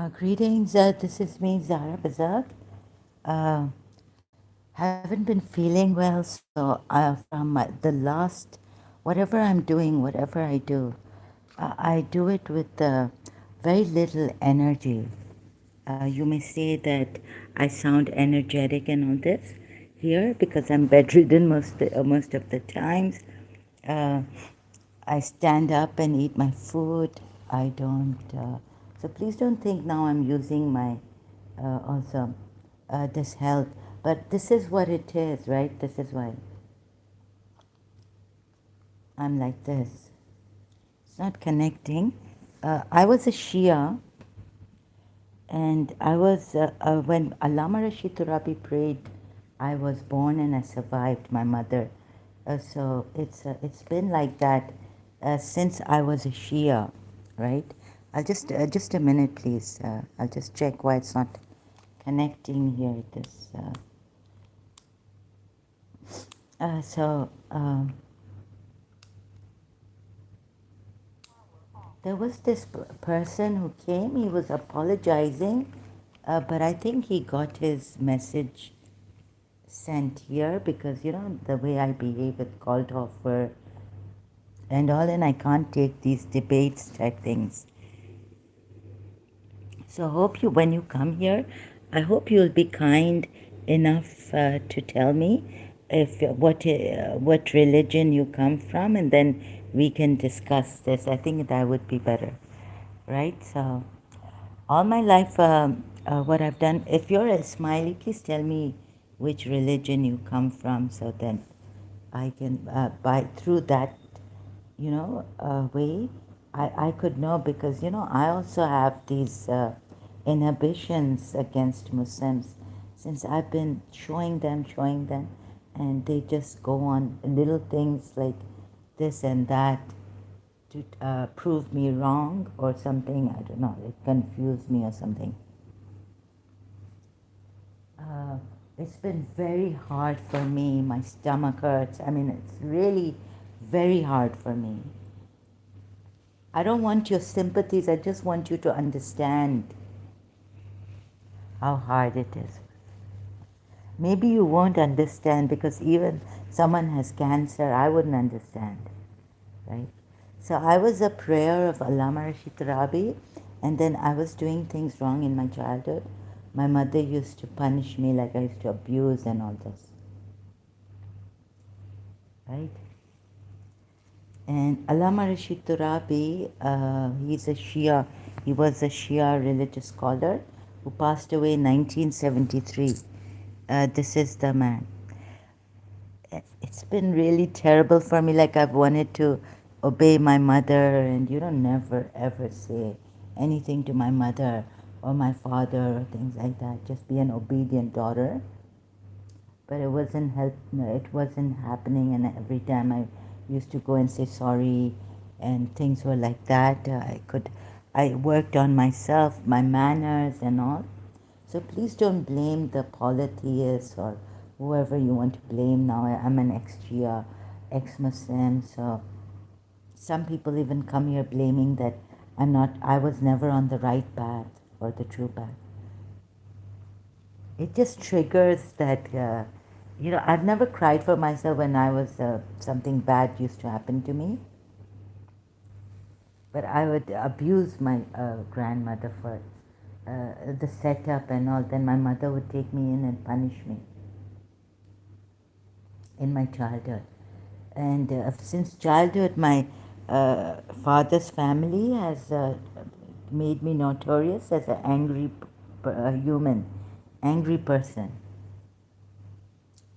Greetings, this is me, Zara Bazak. Uh, haven't been feeling well, so from the last, whatever I'm doing, whatever I do, I do it with very little energy. You may say that I sound energetic and all this here because I'm bedridden most of the times. Uh, I stand up and eat my food. I don't. So please don't think now I'm using my also this health. But this is what it is, right? This is why I'm like this. It's not connecting. I was a Shia, and I was when Allama Rashid Turabi prayed, I was born and I survived my mother. So it's been like that since I was a Shia, right? I'll just a minute, please. I'll just check why it's not connecting here. This so. There was this person who came, he was apologizing, but I think he got his message sent here because, the way I behave with called offer and all, and I can't take these debates type things. So hope you, when you come here, I hope you'll be kind enough to tell me if what religion you come from, and then we can discuss this. I think that would be better, right? So all my life, what I've done. If you're a smiley, please tell me which religion you come from, so then I can by through that way, I could know because, I also have these inhibitions against Muslims since I've been showing them, and they just go on little things like this and that to prove me wrong or something. I don't know, it confused me or something. Uh, it's been very hard for me. My stomach hurts. I mean, it's really very hard for me. I don't want your sympathies. I just want you to understand how hard it is. Maybe you won't understand because even someone has cancer, I wouldn't understand, right? So I was a prayer of Allama Rashid Rabi, and then I was doing things wrong in my childhood. My mother used to punish me like I used to abuse and all this, right? And Allama Rashid Turabi, he's a Shia. He was a Shia religious scholar who passed away in 1973. This is the man. It's been really terrible for me. Like I've wanted to obey my mother, and never ever say anything to my mother or my father or things like that. Just be an obedient daughter. But it wasn't happening, and every time I used to go and say sorry, and things were like that. I worked on myself, my manners and all. So please don't blame the polytheists or whoever you want to blame now. I'm an ex-Shia, ex-Muslim, so some people even come here blaming that I was never on the right path or the true path. It just triggers that, I've never cried for myself when I was, something bad used to happen to me. But I would abuse my grandmother for the setup and all. Then my mother would take me in and punish me in my childhood. And since childhood, my father's family has made me notorious as an angry human, angry person,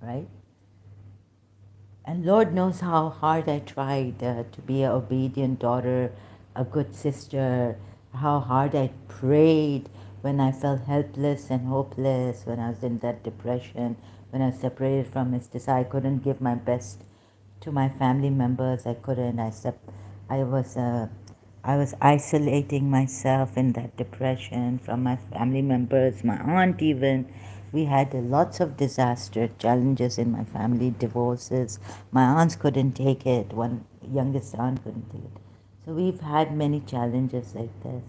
right? And Lord knows how hard I tried to be an obedient daughter, a good sister, how hard I prayed when I felt helpless and hopeless, when I was in that depression, when I was separated from Mr. I couldn't give my best to my family members. I couldn't. I was I was isolating myself in that depression from my family members, my aunt even. We had lots of disaster challenges in my family, divorces. My aunts couldn't take it. One youngest aunt couldn't take it. So we've had many challenges like this.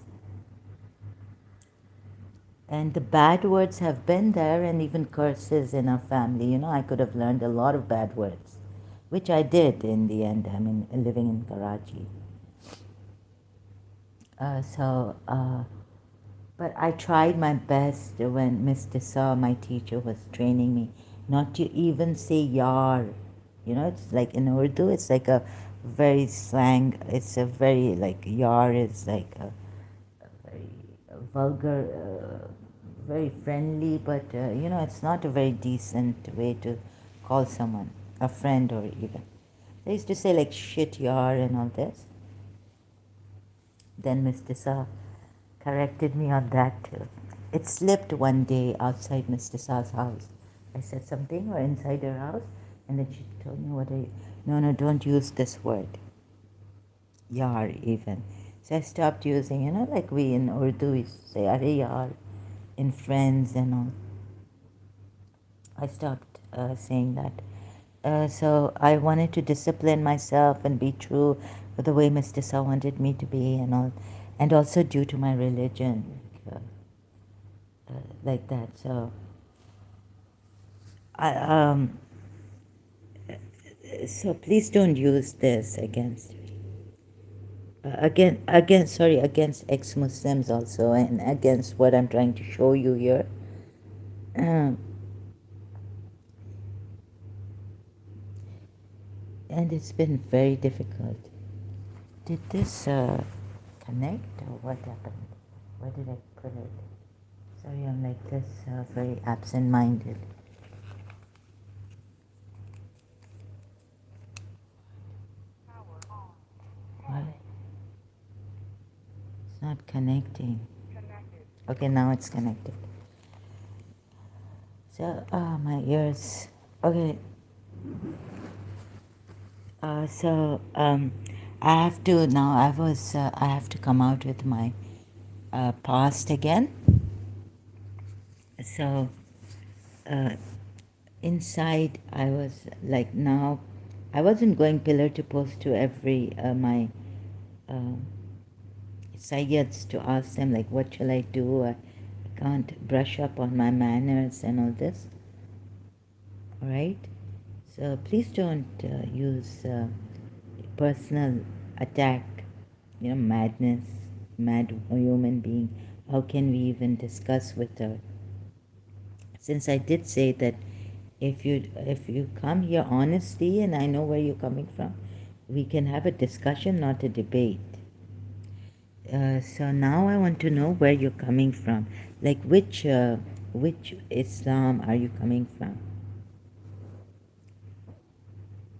And the bad words have been there, and even curses in our family. You know, I could have learned a lot of bad words, which I did in the end. I mean, living in Karachi. But I tried my best when Mr. Saw, my teacher, was training me, not to even say yar. You know, it's like in Urdu, it's like a very slang, it's a very, like, yar is like a very vulgar, very friendly, but you know, it's not a very decent way to call someone, a friend or even. They used to say like shit, yar, and all this. Then Mr. Shah corrected me on that too. It slipped one day outside Mr. Shah's house. I said something or inside her house, and then she told me, "What are you? No, no, don't use this word, yar even." So I stopped using, you know, like we in Urdu we say are yar in friends and all. I stopped saying that. So I wanted to discipline myself and be true with the way Mr. Shah wanted me to be and all, and also due to my religion, like that. So I so please don't use this against me. Against ex-Muslims also, and against what I'm trying to show you here. And it's been very difficult. Did this connect or what happened? Where did I put it? Sorry, I'm like this, very absent-minded. What? It's not connecting. Okay, now it's connected. So, my ears. Okay. I have to now. I have to come out with my past again. So, uh, inside, I was like now. I wasn't going pillar to post to every my Sayyids to ask them like, what shall I do? I can't brush up on my manners and all this. All right. So please don't use personal attack, you know, madness, mad human being. How can we even discuss with her? Since I did say that if you come here honestly and I know where you're coming from, we can have a discussion, not a debate. So now I want to know where you're coming from. Like which Islam are you coming from?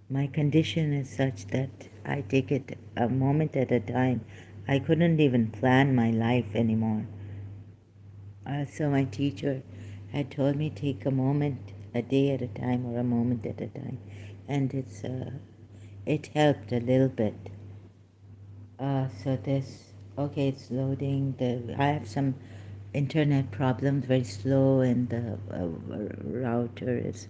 My condition is such that I take it a moment at a time. I couldn't even plan my life anymore. So my teacher had told me take a moment, a day at a time, or a moment at a time, and it helped a little bit. So this, okay, it's loading. I have some internet problems, very slow, and the router is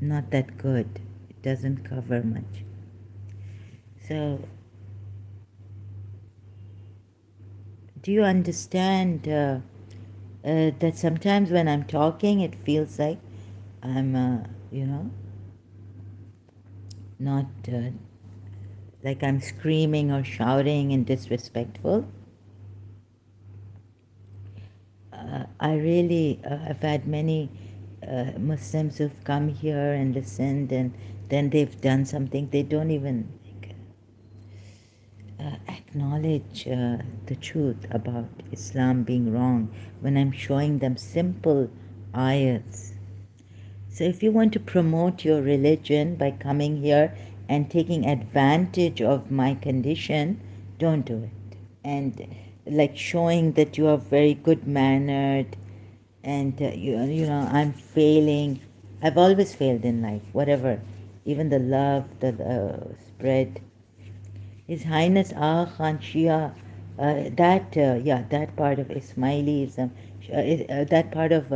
not that good. It doesn't cover much. So, do you understand that sometimes when I'm talking, it feels like I'm, you know, not like I'm screaming or shouting and disrespectful? I really have had many Muslims who've come here and listened, and then they've done something. They don't even like, acknowledge the truth about Islam being wrong when I'm showing them simple ayats. So if you want to promote your religion by coming here and taking advantage of my condition, don't do it. And like showing that you are very good mannered and you know I'm failing. I've always failed in life, whatever, even the love, the spread. His Highness Khan Shia, that part of Ismailism, that part of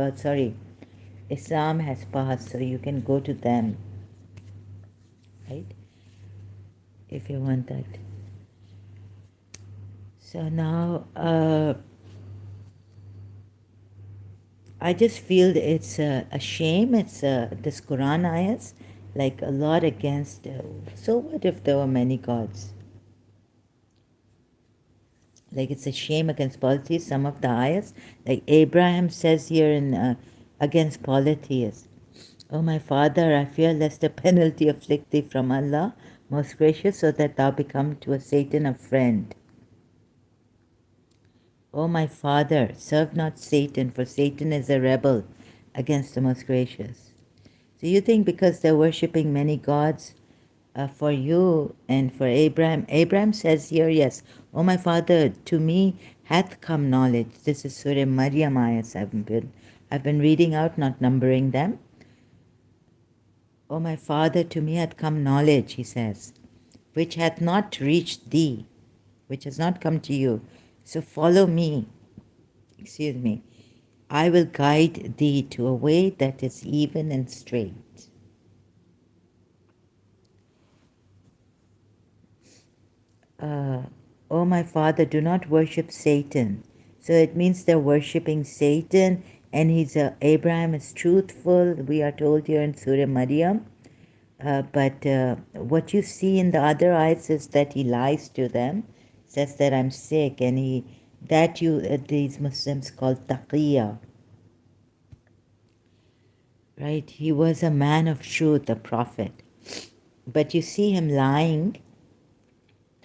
Islam has passed, so you can go to them, right? If you want that. So now, I just feel it's a shame. It's this Quran ayahs, like a lot against. So what if there were many gods? Like it's a shame against polytheists. Some of the ayahs, like Abraham says here in against polytheists. O my father, I fear lest a penalty afflict thee from Allah, most gracious, so that thou become to a Satan a friend. O my father, serve not Satan, for Satan is a rebel against the most gracious. So you think because they're worshipping many gods for you and for Abraham, Abraham says here, yes, O my father, to me hath come knowledge. This is Surah Maryam ayahs I've been reading out, not numbering them. O my father, to me hath come knowledge, he says, which hath not reached thee, which has not come to you. So follow me, excuse me. I will guide thee to a way that is even and straight. O my father, do not worship Satan. So it means they're worshipping Satan, and Abraham is truthful, we are told here in Surah Maryam. But what you see in the other ayats is that he lies to them, says that I'm sick, and these Muslims call taqiyya, right? He was a man of truth, a prophet. But you see him lying,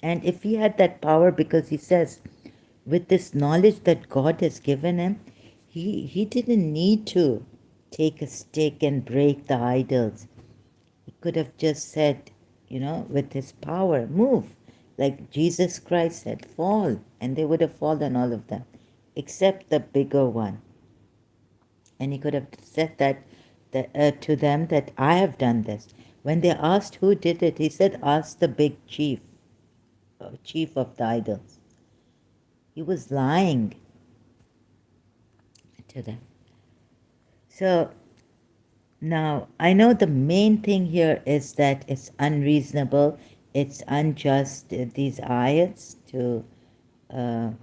and if he had that power, because he says, with this knowledge that God has given him, he didn't need to take a stick and break the idols. He could have just said, with his power, move. Like Jesus Christ said, fall. And they would have fallen, all of them, except the bigger one. And he could have said that to them that I have done this. When they asked who did it, he said, ask the big chief of the idols. He was lying to them. So now, I know the main thing here is that it's unreasonable, it's unjust, these ayats to the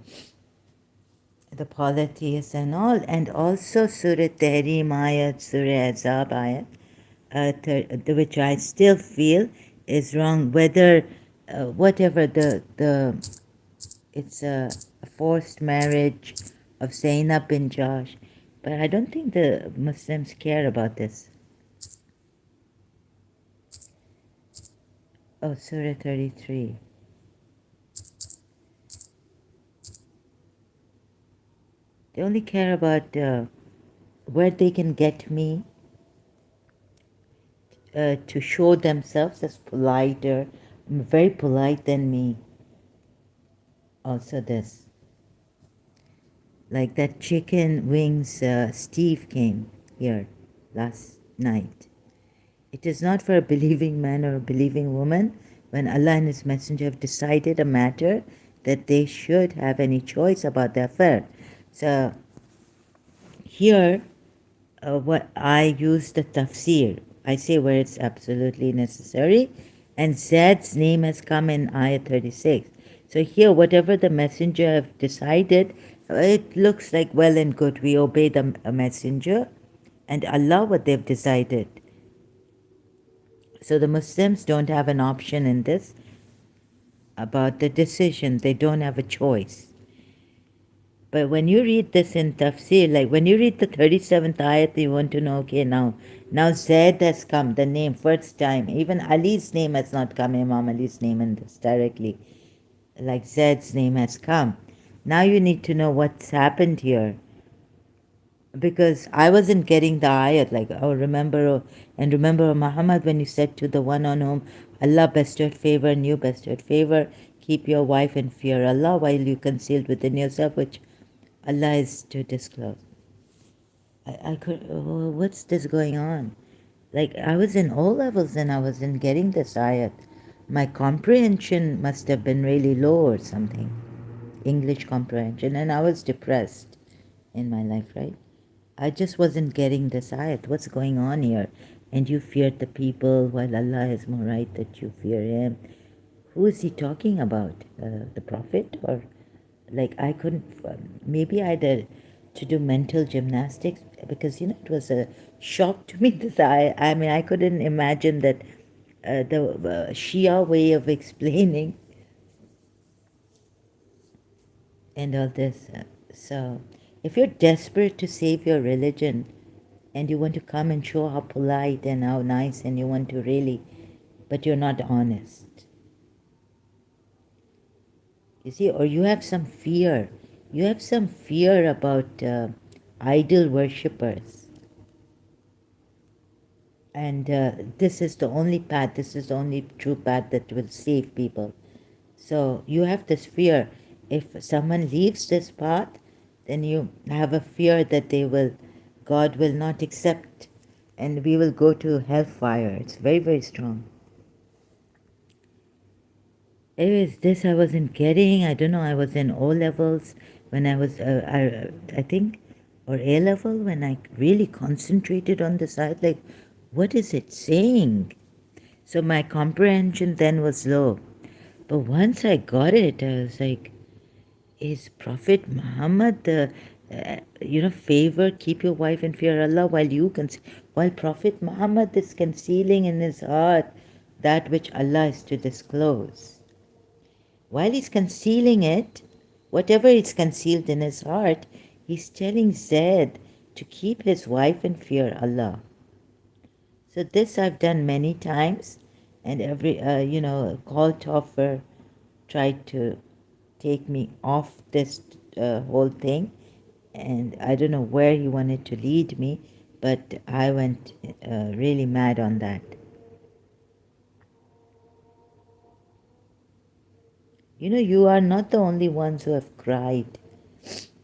polytheists and all, and also Surah Tahrim ayat, Surah Azab ayat, which I still feel is wrong, whatever it's a forced marriage of Zainab bin Josh, but I don't think the Muslims care about this. Oh, Surah 33. They only care about where they can get me to show themselves as politer, very polite than me. Also this. Like that chicken wings, Steve came here last night. It is not for a believing man or a believing woman when Allah and His Messenger have decided a matter that they should have any choice about the affair. So here, what I use the tafsir. I say where it's absolutely necessary, and Zed's name has come in ayah 36. So here, whatever the messenger have decided, it looks like well and good. We obey the messenger, and Allah what they've decided. So the Muslims don't have an option in this about the decision. They don't have a choice. But when you read this in tafsir, like when you read the 37th ayat, you want to know, okay, now Zaid has come, the name, first time. Even Ali's name has not come, Imam Ali's name in this directly. Like Zaid's name has come. Now you need to know what's happened here. Because I wasn't getting the ayat, like, remember Muhammad when you said to the one on whom Allah bestowed favor and you bestowed favor, keep your wife in fear Allah while you concealed within yourself, which Allah is to disclose. What's this going on? Like, I was in O levels and I wasn't getting this ayat. My comprehension must have been really low or something. English comprehension. And I was depressed in my life, right? I just wasn't getting this ayat. What's going on here? And you feared the people while Allah has more right that you fear Him. Who is He talking about? The Prophet? Or like I couldn't, maybe I had a to do mental gymnastics because it was a shock to me that I mean I couldn't imagine that the Shia way of explaining and all this. So, if you're desperate to save your religion and you want to come and show how polite and how nice and you want to really, but you're not honest, you see, or you have some fear. You have some fear about idol worshippers. And this is the only path, this is the only true path that will save people. So you have this fear. If someone leaves this path, then you have a fear that God will not accept and we will go to hellfire. It's very, very strong. Anyways, this I wasn't getting. I don't know, I was in O levels when I was, I think, or A level when I really concentrated on the side, like, what is it saying? So my comprehension then was low. But once I got it, I was like, is Prophet Muhammad the, favor, keep your wife in fear of Allah while Prophet Muhammad is concealing in his heart that which Allah is to disclose. While he's concealing it, whatever is concealed in his heart, he's telling Zaid to keep his wife in fear of Allah. So this I've done many times, and every, call Toffer tried to take me off this whole thing, and I don't know where he wanted to lead me, but I went really mad on that. You are not the only ones who have cried.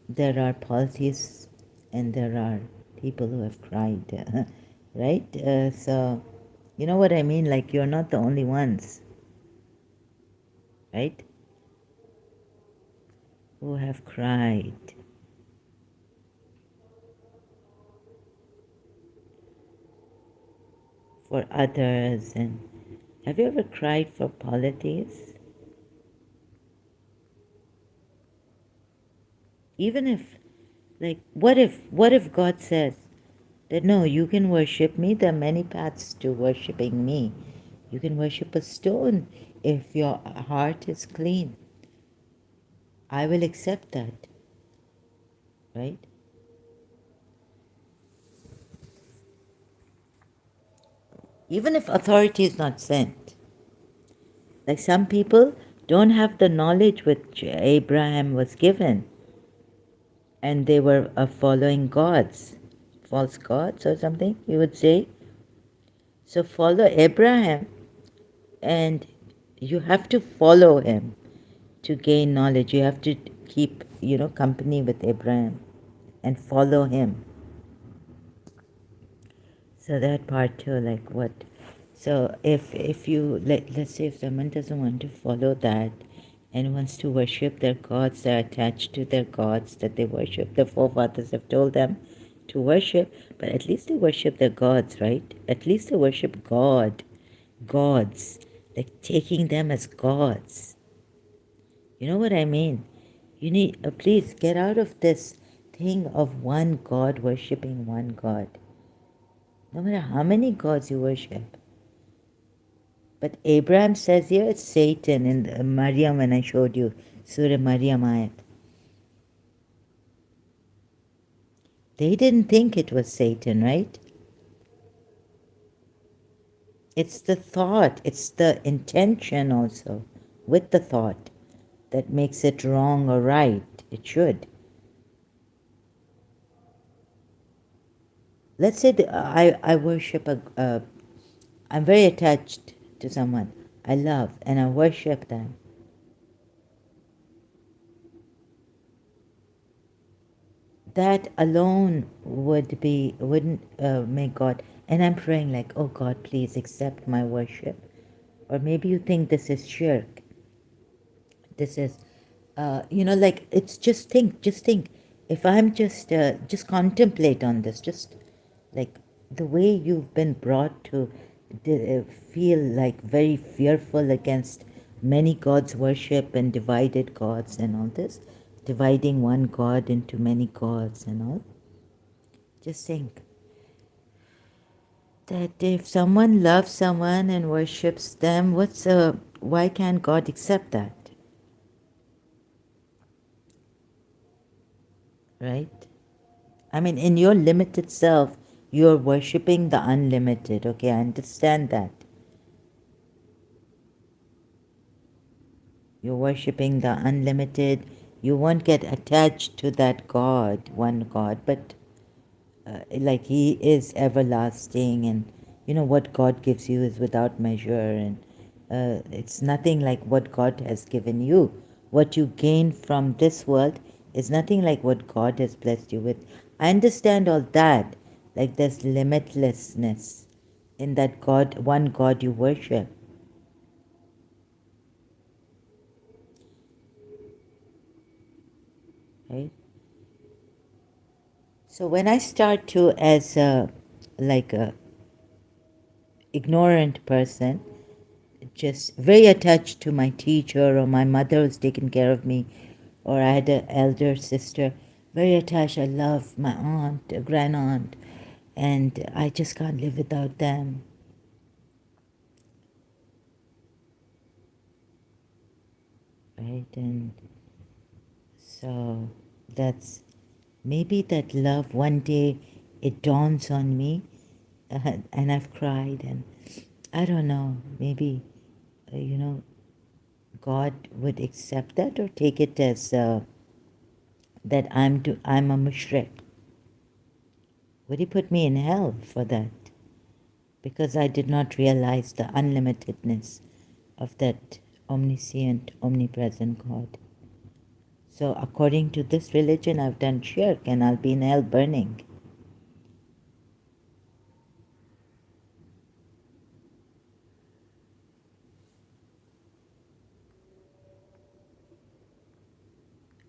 There are polytheists and there are people who have cried, right? So, you know what I mean? Like, you're not the only ones, right? Who have cried. For others. And have you ever cried for polytheists? Even if, like, what if God says that no, you can worship me, there are many paths to worshiping me. You can worship a stone if your heart is clean. I will accept that, right? Even if authority is not sent. Like, some people don't have the knowledge which Abraham was given, and they were following gods, false gods or something, you would say. So follow Abraham, and you have to follow him to gain knowledge. You have to keep, company with Abraham and follow him. So that part too, like what? So if you, let's say if someone doesn't want to follow that and wants to worship their gods, they're attached to their gods that they worship. The forefathers have told them to worship, but at least they worship their gods, right? At least they worship gods, like taking them as gods. You know what I mean? You need, please get out of this thing of one God worshipping one God. No matter how many gods you worship. But Abraham says here it's Satan in Maryam, when I showed you Surah Maryam ayat. They didn't think it was Satan, right? It's the thought, it's the intention also with the thought that makes it wrong or right. It should. Let's say I worship I'm very attached to someone I love and I worship them. That alone wouldn't make God. And I'm praying like, oh God, please accept my worship. Or maybe you think this is shirk. This is, like, it's just think. If I'm just contemplate on this, just like the way you've been brought to feel like very fearful against many gods worship and divided gods and all this. dividing one God into many gods and all. Just think that if someone loves someone and worships them, why can't God accept that? Right? I mean, in your limited self, you're worshipping the unlimited. Okay, I understand that. You're worshipping the unlimited. You won't get attached to that God, one God, but like He is everlasting, and you know what God gives you is without measure, and it's nothing like what God has given you. What you gain from this world is nothing like what God has blessed you with. I understand all that. Like there's limitlessness in that God, one God you worship, right? So when I start to, as a ignorant person, just very attached to my teacher, or my mother was taking care of me, or I had an elder sister, very attached. I love my aunt, a grand aunt, and I just can't live without them, right? And so that's maybe that love one day it dawns on me, and I've cried, and I don't know, maybe, you know, God would accept that or take it as that I'm a mushrik. Would He put me in hell for that? Because I did not realize the unlimitedness of that omniscient, omnipresent God. So according to this religion, I've done shirk and I'll be in hell burning.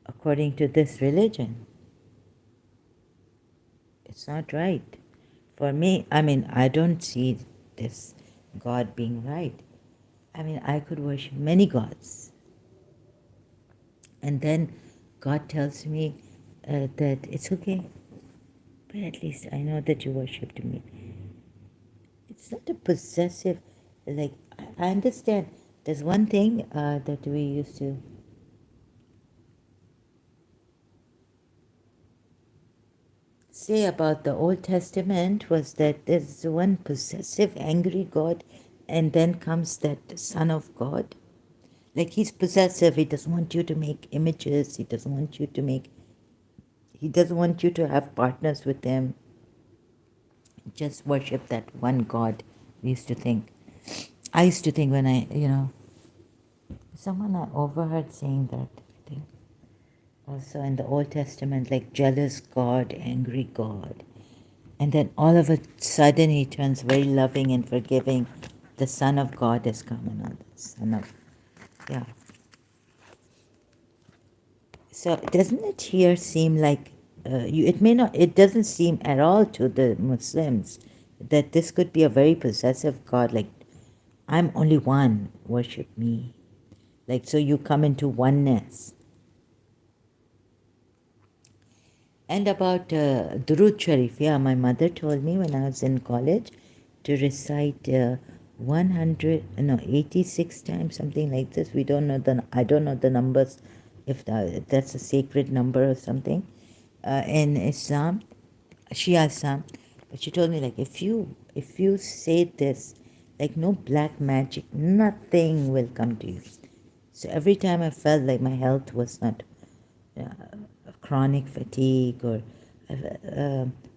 According to this religion, it's not right. For me, I mean, I don't see this God being right. I mean, I could worship many gods. And then God tells me that it's okay, but at least I know that you worshipped me. It's not a possessive, like, I understand. There's one thing that we used to say about the Old Testament was that there's one possessive, angry God, and then comes that Son of God. Like He's possessive, He doesn't want you to make images, He doesn't want you to have partners with Him. Just worship that one God. We used to think. I used to think when someone I overheard saying that, I think, also in the Old Testament, like jealous God, angry God. And then all of a sudden He turns very loving and forgiving. The Son of God has come and all this. Yeah. So doesn't it here seem like, it doesn't seem at all to the Muslims that this could be a very possessive God, like, I'm only one, worship me. Like, so you come into oneness. And about Durud Sharif, yeah, my mother told me when I was in college to recite 86 times, something like this. I don't know the numbers, if that's a sacred number or something in Islam, Shia Islam. But she told me, like, if you say this, like, no black magic, nothing will come to you. So every time I felt like my health was not chronic fatigue or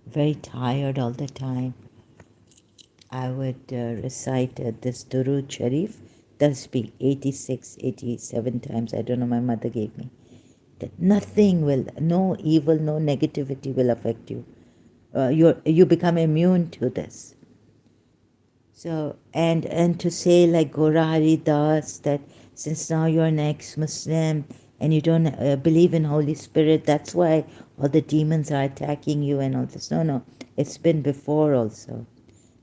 very tired all the time, I would recite this Durud Sharif, Tasbih, 86, 87 times. I don't know, my mother gave me. That nothing will, no evil, no negativity will affect you. You become immune to this. So, and to say like Gora Hari Das, that since now you're an ex-Muslim and you don't believe in Holy Spirit, that's why all the demons are attacking you and all this. No, it's been before also.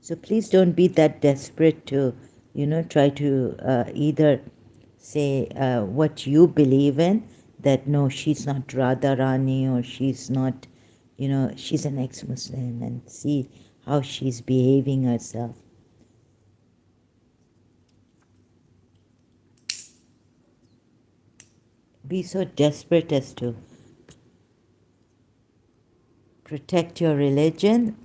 So please don't be that desperate to, try to either say what you believe in, that no, she's not Radharani, or she's not, she's an ex-Muslim, and see how she's behaving herself. Be so desperate as to protect your religion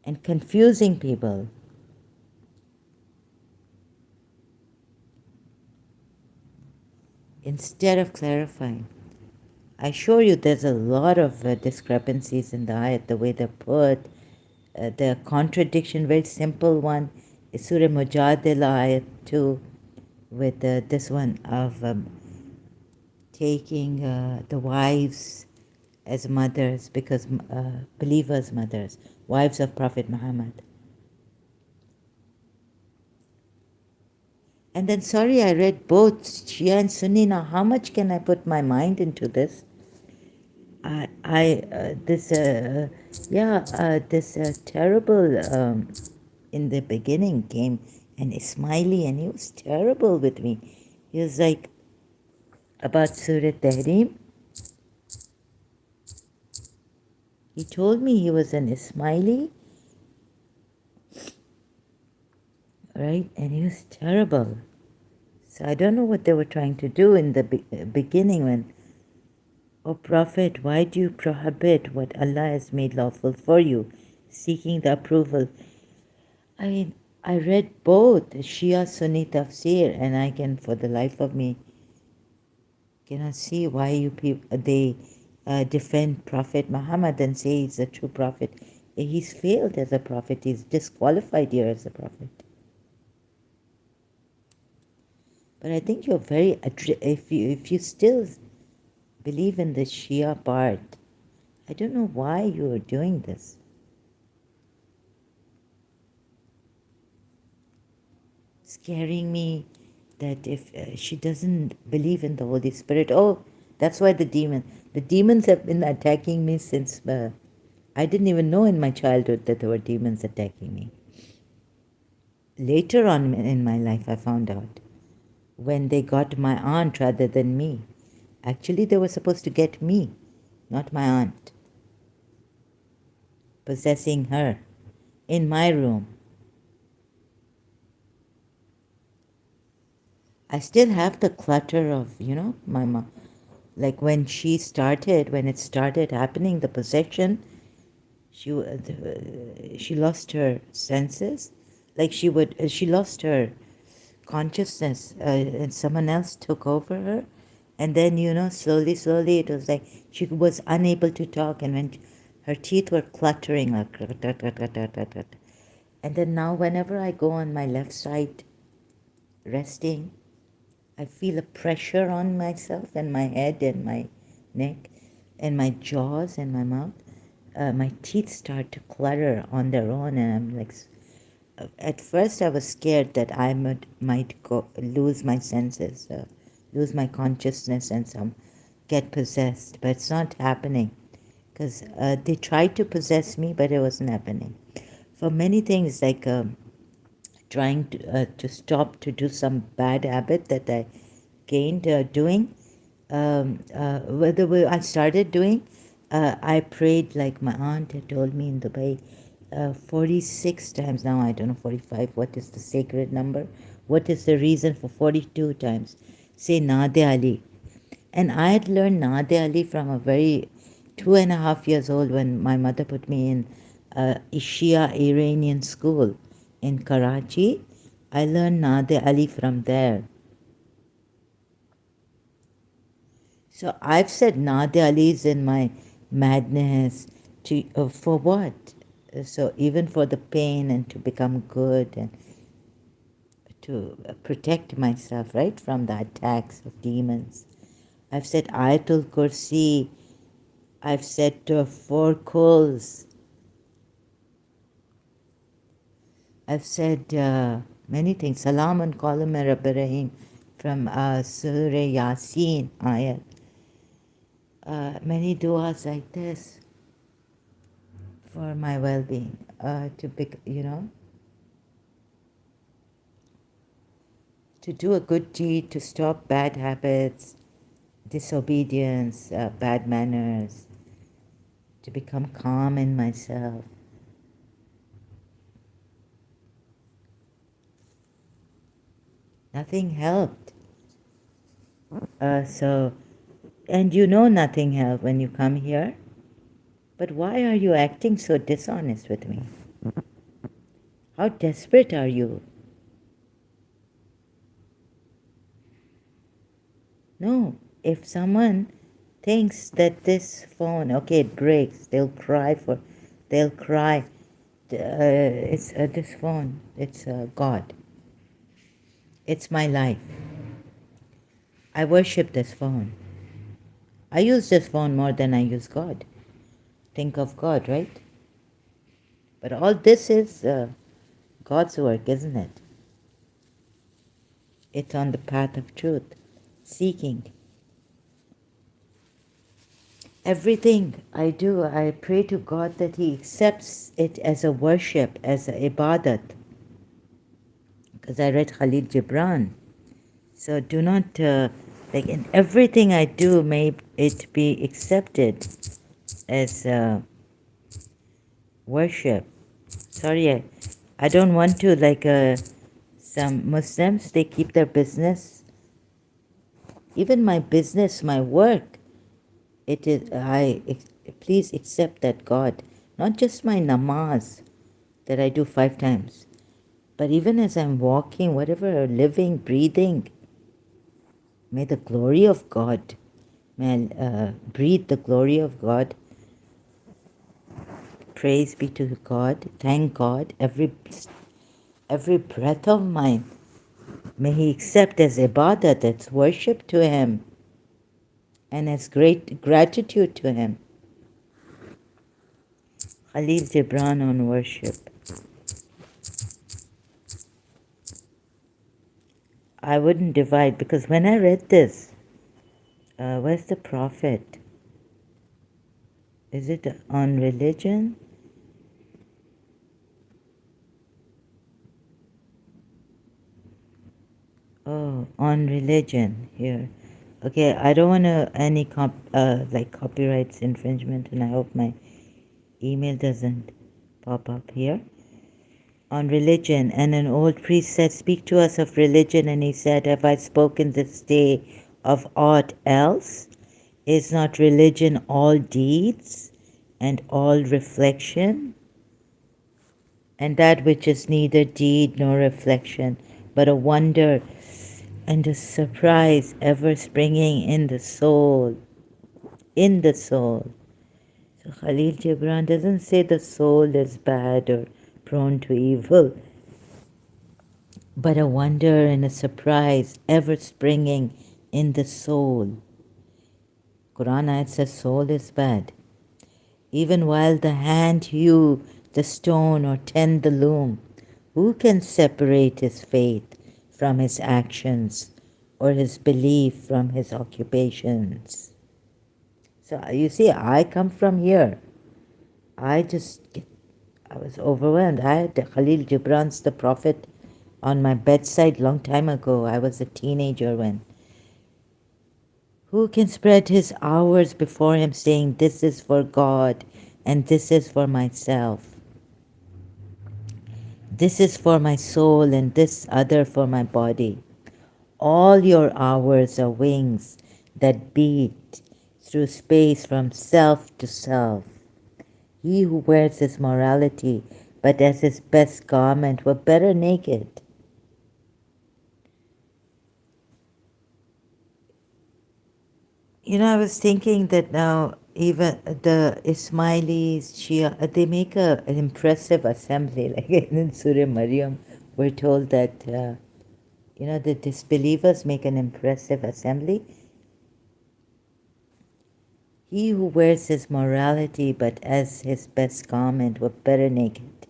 and confusing people. Instead of clarifying. I assure you there's a lot of discrepancies in the ayat, the way they're put, the contradiction, very simple one is Surah Mujadila ayat 2, with this one of taking the wives as mothers, because believers' mothers, wives of Prophet Muhammad. And then, sorry, I read both Shia and Sunni. Now, how much can I put my mind into this? This terrible in the beginning came an Ismaili, and he was terrible with me. He was like about Surah Tahrim. He told me he was an Ismaili, right? And he was terrible. So I don't know what they were trying to do in the beginning when, "O Prophet, why do you prohibit what Allah has made lawful for you, seeking the approval?" I mean, I read both Shia Sunni tafsir, and I can, for the life of me, cannot see why you people they defend Prophet Muhammad and say he's a true prophet. He's failed as a prophet. He's disqualified here as a prophet. But I think you're very if you still believe in the Shia part, I don't know why you are doing this. Scaring me that if she doesn't believe in the Holy Spirit, oh, that's why the demons have been attacking me since I didn't even know in my childhood that there were demons attacking me. Later on in my life, I found out when they got my aunt rather than me. Actually, they were supposed to get me, not my aunt, possessing her in my room. I still have the clutter of, my mom. Like when it started happening, the possession, she lost her senses. Like she lost her consciousness, and someone else took over her. And then, slowly, it was like she was unable to talk, and when her teeth were cluttering, like, and then now whenever I go on my left side resting, I feel a pressure on myself and my head and my neck and my jaws and my mouth. My teeth start to clutter on their own, and I'm like, at first I was scared that I might lose my senses, lose my consciousness, and get possessed. But it's not happening, because they tried to possess me, but it wasn't happening. For many things, like trying to stop to do some bad habit that I gained doing, I started doing, I prayed like my aunt had told me in Dubai, 46 times. Now I don't know, 45, what is the sacred number? What is the reason for 42 times? Say Nade Ali. And I had learned Nade Ali from a very 2.5 years old, when my mother put me in Ex-Shia Iranian school in Karachi. I learned Nade Ali from there. So I've said Nade Ali's in my madness for what? So even for the pain and to become good and to protect myself, right, from the attacks of demons. I've said Ayatul Kursi. I've said 4 Quls. I've said many things. Salamun Qawlan Rabbi Rahim from Surah Yasin ayat. Many du'as like this for my well-being. to do a good deed, to stop bad habits, disobedience, bad manners, to become calm in myself. Nothing helped. And you know nothing helped when you come here. But why are you acting so dishonest with me? How desperate are you? No, if someone thinks that this phone, okay, it breaks, they'll cry. It's this phone, it's God. It's my life. I worship this phone. I use this phone more than I use God. Think of God, right? But all this is God's work, isn't it? It's on the path of truth, seeking. Everything I do, I pray to God that He accepts it as a worship, as a ibadat. Because I read Khalil Gibran. So do not, like in everything I do, may it be accepted as worship. Sorry, I don't want to, like some Muslims, they keep their business. Even my business, my work, it is, please accept that God, not just my namaz that I do 5 times, but even as I'm walking, whatever, living, breathing, may the glory of God, may I breathe the glory of God. Praise be to God, thank God, every breath of mine, may He accept as ibadah, that's worship to Him, and as great gratitude to Him. Khalil Gibran on worship. I wouldn't divide, because when I read this, where's the prophet? Is it on religion? Oh, on religion here. Okay, I don't want to any like copyrights infringement, and I hope my email doesn't pop up here. On religion, and an old priest said, "Speak to us of religion," and he said, "Have I spoken this day of aught else? Is not religion all deeds and all reflection? And that which is neither deed nor reflection, but a wonder and a surprise ever springing in the soul." In the soul. So Khalil Gibran doesn't say the soul is bad or prone to evil, but a wonder and a surprise ever springing in the soul. Quran ayat says soul is bad. Even while the hand hew the stone or tend the loom, who can separate his faith from his actions or his belief from his occupations? So you see, I come from here. I was overwhelmed. I had Khalil Gibran's The Prophet on my bedside long time ago. I was a teenager when. Who can spread his hours before him saying, "This is for God and this is for myself. This is for my soul and this other for my body." All your hours are wings that beat through space from self to self. He who wears his morality but as his best garment were better naked. You know, I was thinking that now even the Ismailis, Shia, they make an impressive assembly. Like in Surah Maryam, we're told that, the disbelievers make an impressive assembly. He who wears his morality but as his best garment were better naked.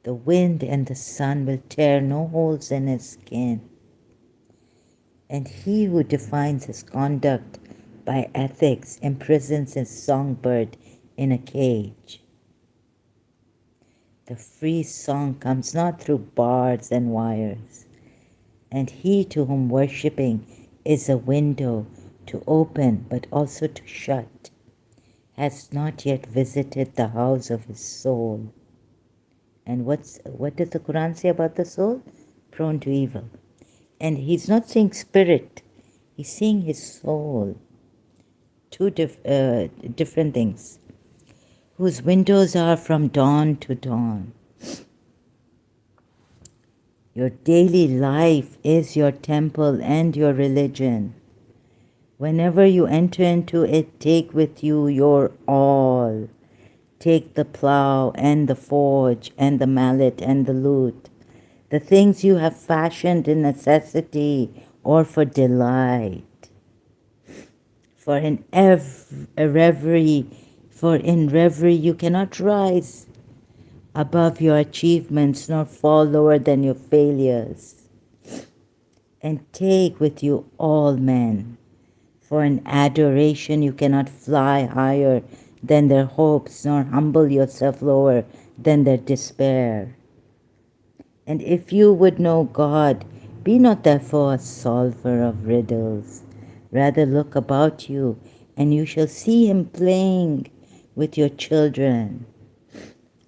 The wind and the sun will tear no holes in his skin. And he who defines his conduct by ethics imprisons his songbird in a cage. The free song comes not through bars and wires, and he to whom worshipping is a window to open but also to shut, has not yet visited the house of his soul. And what does the Quran say about the soul? Prone to evil. And he's not saying spirit, he's saying his soul. Two different things. Whose windows are from dawn to dawn. Your daily life is your temple and your religion. Whenever you enter into it, take with you your all. Take the plow and the forge and the mallet and the lute, the things you have fashioned in necessity or for delight. For in reverie you cannot rise above your achievements nor fall lower than your failures. And take with you all men, for in adoration you cannot fly higher than their hopes, nor humble yourself lower than their despair. And if you would know God, be not therefore a solver of riddles. Rather look about you, and you shall see him playing with your children.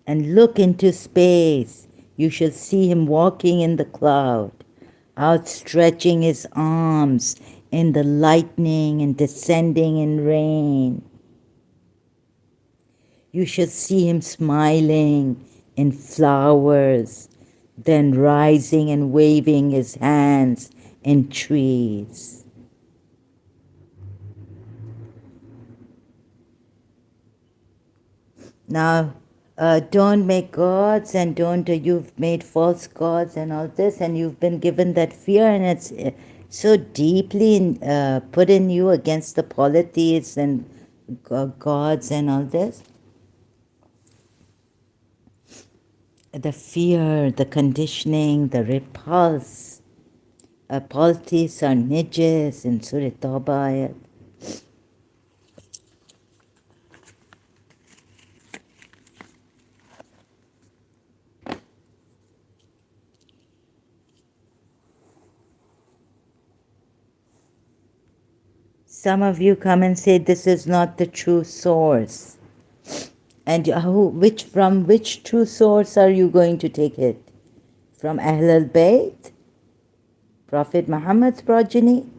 And look into space, you shall see him walking in the cloud, outstretching his arms in the lightning and descending in rain. You shall see him smiling in flowers, then rising and waving his hands in trees. Now, don't make gods, and you've made false gods and all this, and you've been given that fear, and it's so deeply put in you against the polytheists and gods and all this. The fear, the conditioning, the repulse. Polytheists are nijis in Surah Tawbah. Some of you come and say this is not the true source. And from which true source are you going to take it? From Ahl al-Bayt? Prophet Muhammad's progeny?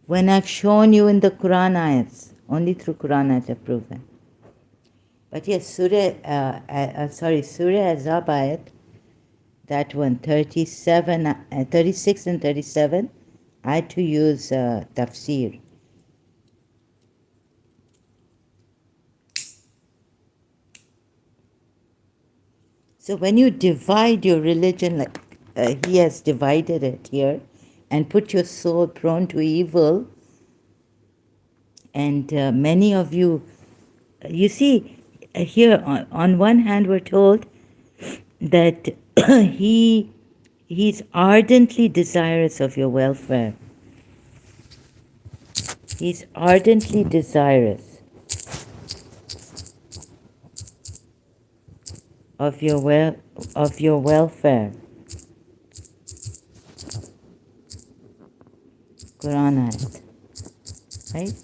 When I've shown you in the Quran ayats, only through Quran ayats I've proven. But yes, Surah Azab ayat, that one, 36 and 37, I had to use tafsir. So when you divide your religion, like he has divided it here, and put your soul prone to evil, and many of you, you see, here on one hand we're told that he's ardently desirous of your welfare. He's ardently desirous of your welfare. Quran ayat, right?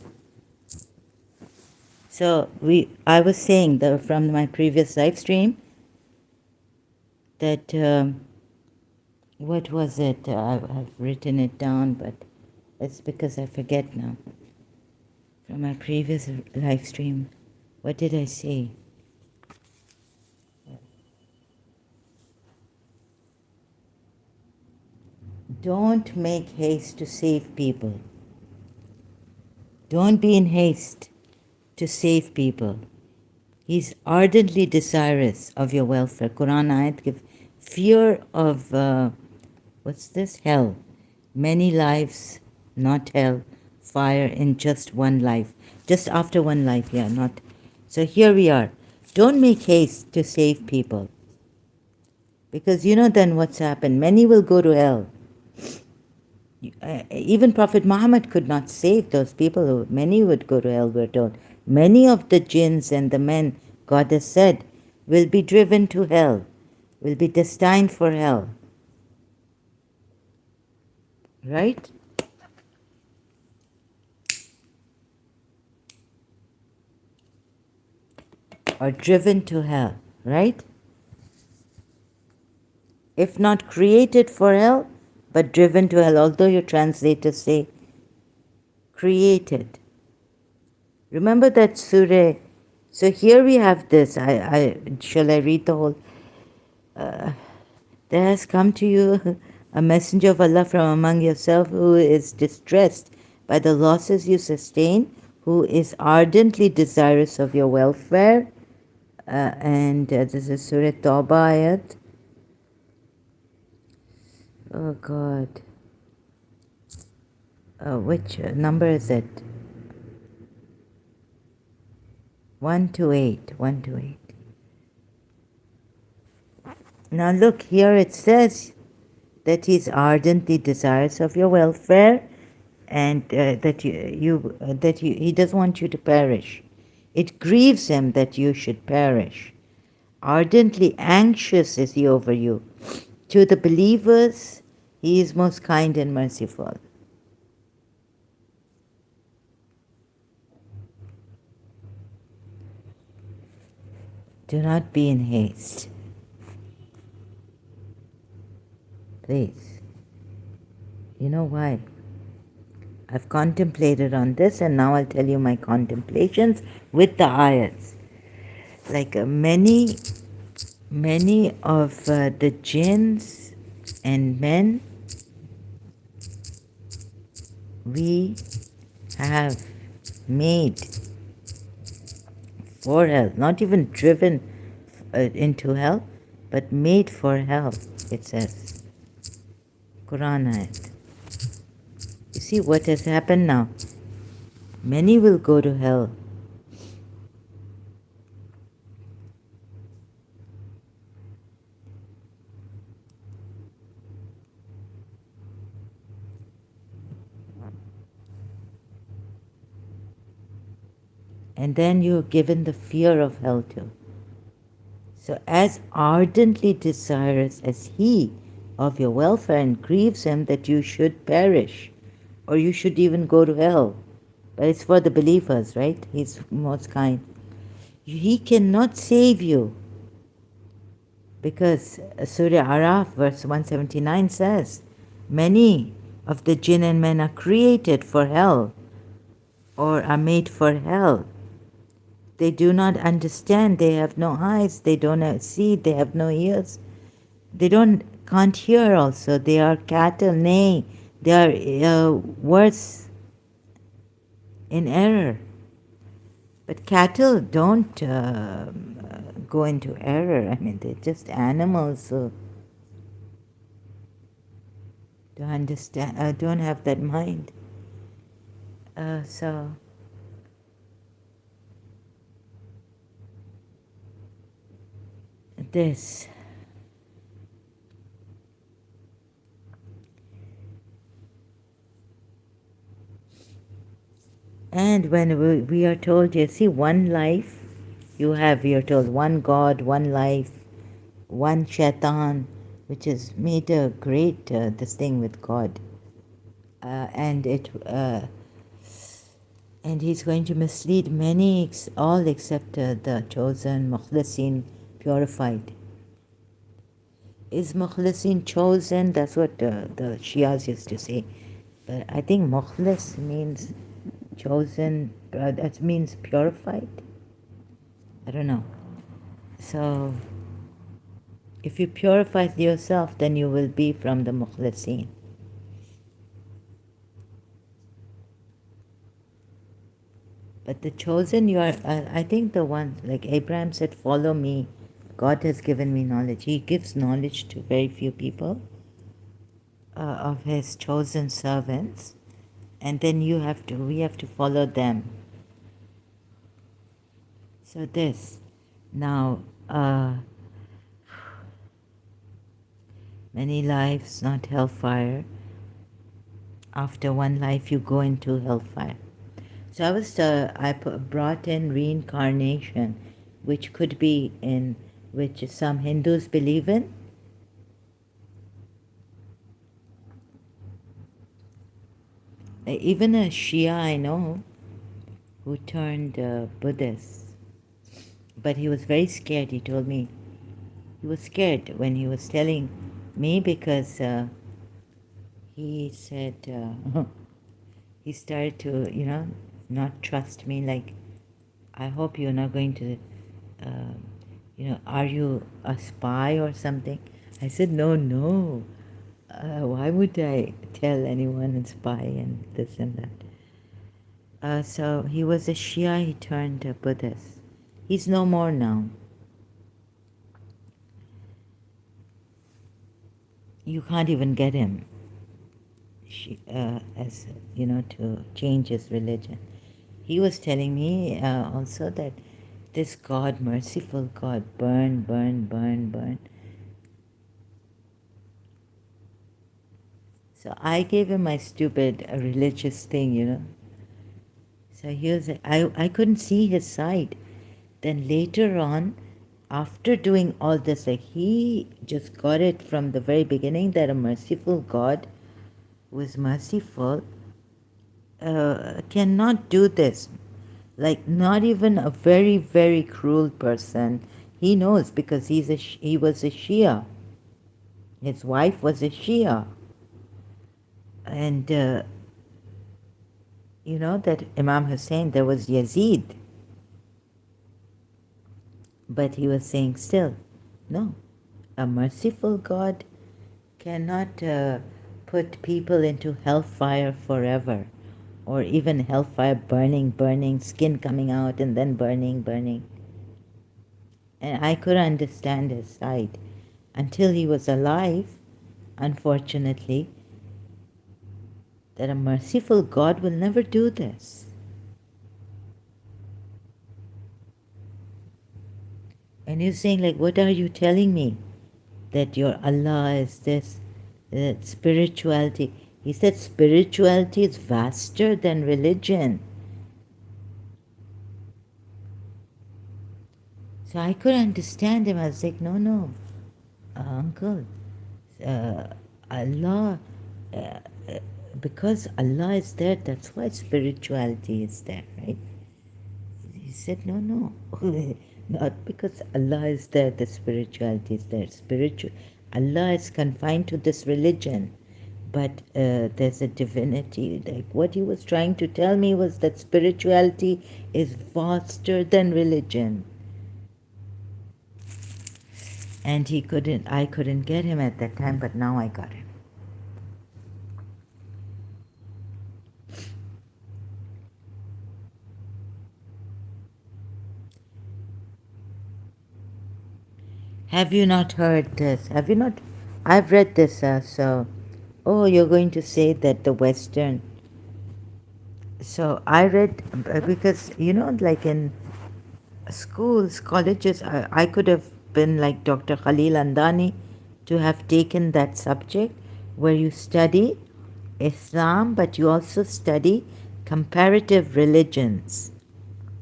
So I was saying from my previous live stream that what was it? I've written it down, but it's because I forget now. From my previous live stream, what did I say? Don't make haste to save people. Don't be in haste to save people. He's ardently desirous of your welfare. Quran ayat give fear of, what's this? Hell. Many lives, not hell. Fire in just one life. Just after one life, yeah, not. So here we are. Don't make haste to save people. Because you know then what's happened. Many will go to hell. Even Prophet Muhammad could not save those people. Many would go to hell, we're told. Many of the jinns and the men, God has said, will be driven to hell, will be destined for hell. Right? Or driven to hell. Right? If not created for hell, but driven to hell. Although your translators say created. Remember that surah. So here we have this. Shall I read the whole? There has come to you a messenger of Allah from among yourself who is distressed by the losses you sustain, who is ardently desirous of your welfare. This is Surah Tawbah ayat. Oh God. Which number is it? 128. 128. Now look, here it says that he's ardently desirous of your welfare, and that he doesn't want you to perish. It grieves him that you should perish. Ardently anxious is he over you. To the believers, he is most kind and merciful. Do not be in haste. Please. You know why? I've contemplated on this, and now I'll tell you my contemplations with the ayats. Like many of the jinns and men, we have made for hell, not even driven into hell, but made for hell, it says. Quran ayat. You see what has happened now? Many will go to hell. And then you're given the fear of hell too. So as ardently desirous as he of your welfare, and grieves him that you should perish, or you should even go to hell. But it's for the believers, right? He's most kind. He cannot save you, because Surah Araf verse 179 says, many of the jinn and men are created for hell, or are made for hell. They do not understand, they have no eyes, they don't see, they have no ears. They can't hear also, they are cattle, nay, they are worse in error. But cattle don't go into error. I mean, they're just animals, so don't understand, don't have that mind. So this. And when we are told, you see, one life, you're told one God, one life, one shaitan, which has made a great this thing with God. And he's going to mislead many, all except the chosen, mukhlisin, purified. Is mukhlisin chosen? That's what the Shias used to say. But I think mukhlis means chosen, that means purified. I don't know. So if you purify yourself, then you will be from the mukhlisin. But the chosen, you are, I think the one, like Abraham said, follow me. God has given me knowledge. He gives knowledge to very few people, of his chosen servants. And then we have to follow them. So this, now, many lives, not hellfire. After one life, you go into hellfire. So brought in reincarnation, which could be in, which some Hindus believe in. Even a Shia I know who turned Buddhist, but he was very scared. He told me he was scared when he was telling me because he said he started to, not trust me. Like, I hope you're not going to, are you a spy or something? I said, no, no. Why would I tell anyone and spy and this and that? So he was a Shia, he turned a Buddhist. He's no more now. You can't even get him, to change his religion. He was telling me also that this God, merciful God, burn, burn, burn, burn. So I gave him my stupid religious thing. So I couldn't see his side. Then later on, after doing all this, like he just got it from the very beginning that a merciful God who is merciful cannot do this. Like not even a very, very cruel person. He knows because he was a Shia. His wife was a Shia. And that Imam Hussein, there was Yazid. But he was saying still, no, a merciful God cannot put people into hellfire forever, or even hellfire burning, burning, skin coming out and then burning, burning. And I could understand his side until he was alive, unfortunately, that a merciful God will never do this. And you're saying, like, what are you telling me? That your Allah is this, that spirituality. He said spirituality is vaster than religion. So I could understand him. I was like, no, no, uncle, uh, Allah, uh, because Allah is there, that's why spirituality is there, right? He said, no, no, not because Allah is there, the spirituality is there. Allah is confined to this religion, but there's a divinity. Like what he was trying to tell me was that spirituality is vaster than religion. And I couldn't get him at that time, but now I got him. Have you not heard this? Have you not? I've read this, oh, you're going to say that the Western. So I read, because, like in schools, colleges, I could have been like Dr. Khalil Andani to have taken that subject where you study Islam, but you also study comparative religions.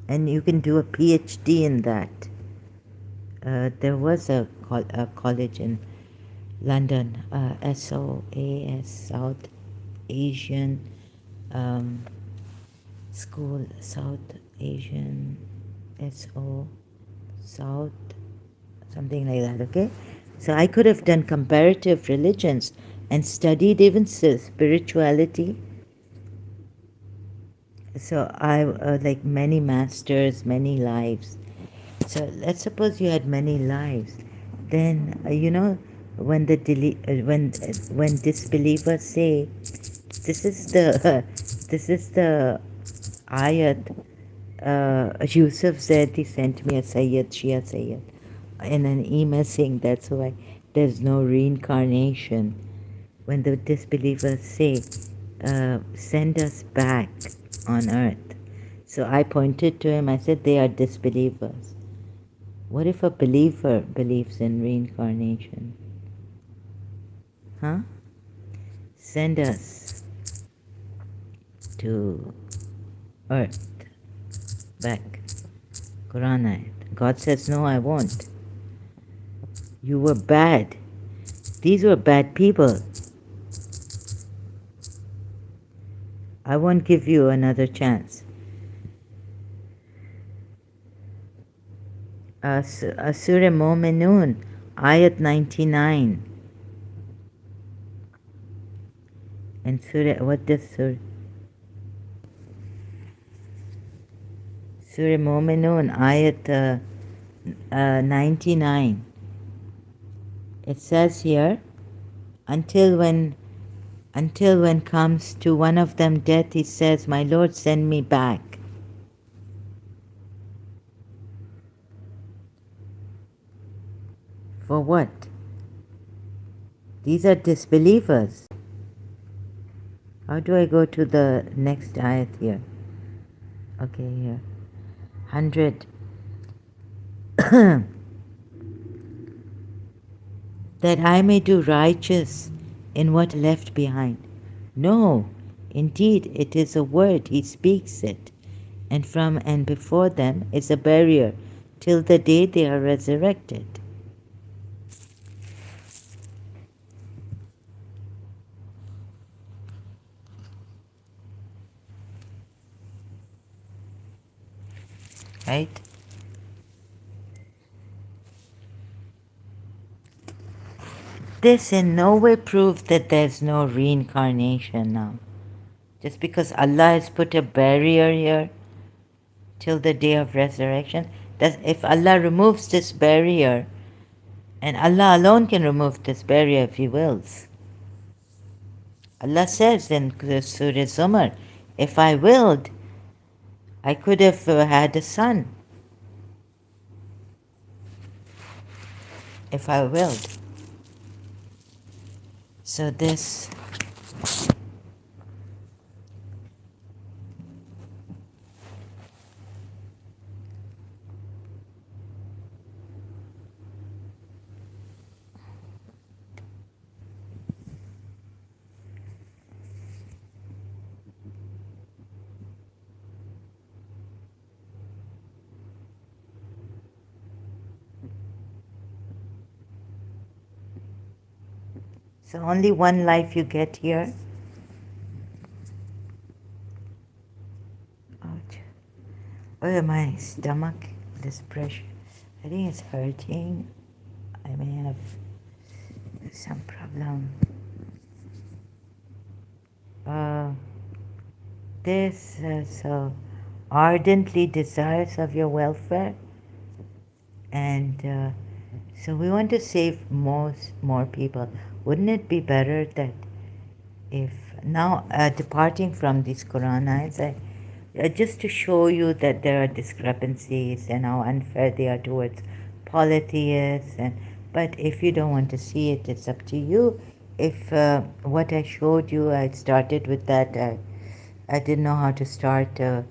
And you can do a PhD in that. There was a college in London, SOAS, South Asian School, South Asian, SO, South, something like that, okay? So I could have done comparative religions and studied even spirituality. So I, like many masters, many lives. So let's suppose you had many lives. Then, when when disbelievers say, this is the this is the ayat. Yusuf said he sent me a Sayyid, Shia Sayyid, in an email saying that's why there's no reincarnation. When the disbelievers say, send us back on earth. So I pointed to him, I said, they are disbelievers. What if a believer believes in reincarnation? Huh? Send us. to earth. Back. Quran ayat. God says, no, I won't. You were bad. These were bad people. I won't give you another chance. Surah Mu'minun, ayat 99. And Surah, what does Surah Mu'minun, ayat 99. It says here, until when comes to one of them death, he says, my Lord, send me back. For what? These are disbelievers. How do I go to the next ayat here? Okay, here. 100. That I may do righteous in what left behind. No, indeed, it is a word, he speaks it. And from and before them is a barrier till the day they are resurrected. Right? This in no way proves that there's no reincarnation now. Just because Allah has put a barrier here till the day of resurrection, that if Allah removes this barrier, and Allah alone can remove this barrier if He wills. Allah says in Surah Zumar, if I willed, I could have had a son. If I willed. So this so only one life you get here. Ouch. Oh, my stomach, this pressure. I think it's hurting. I may have some problem. This so ardently desires of your welfare, and so we want to save more people. Wouldn't it be better that if now departing from these Quran ayats, just to show you that there are discrepancies and how unfair they are towards polytheists, but if you don't want to see it, it's up to you. If what I showed you, I started with that. I didn't know how to start. You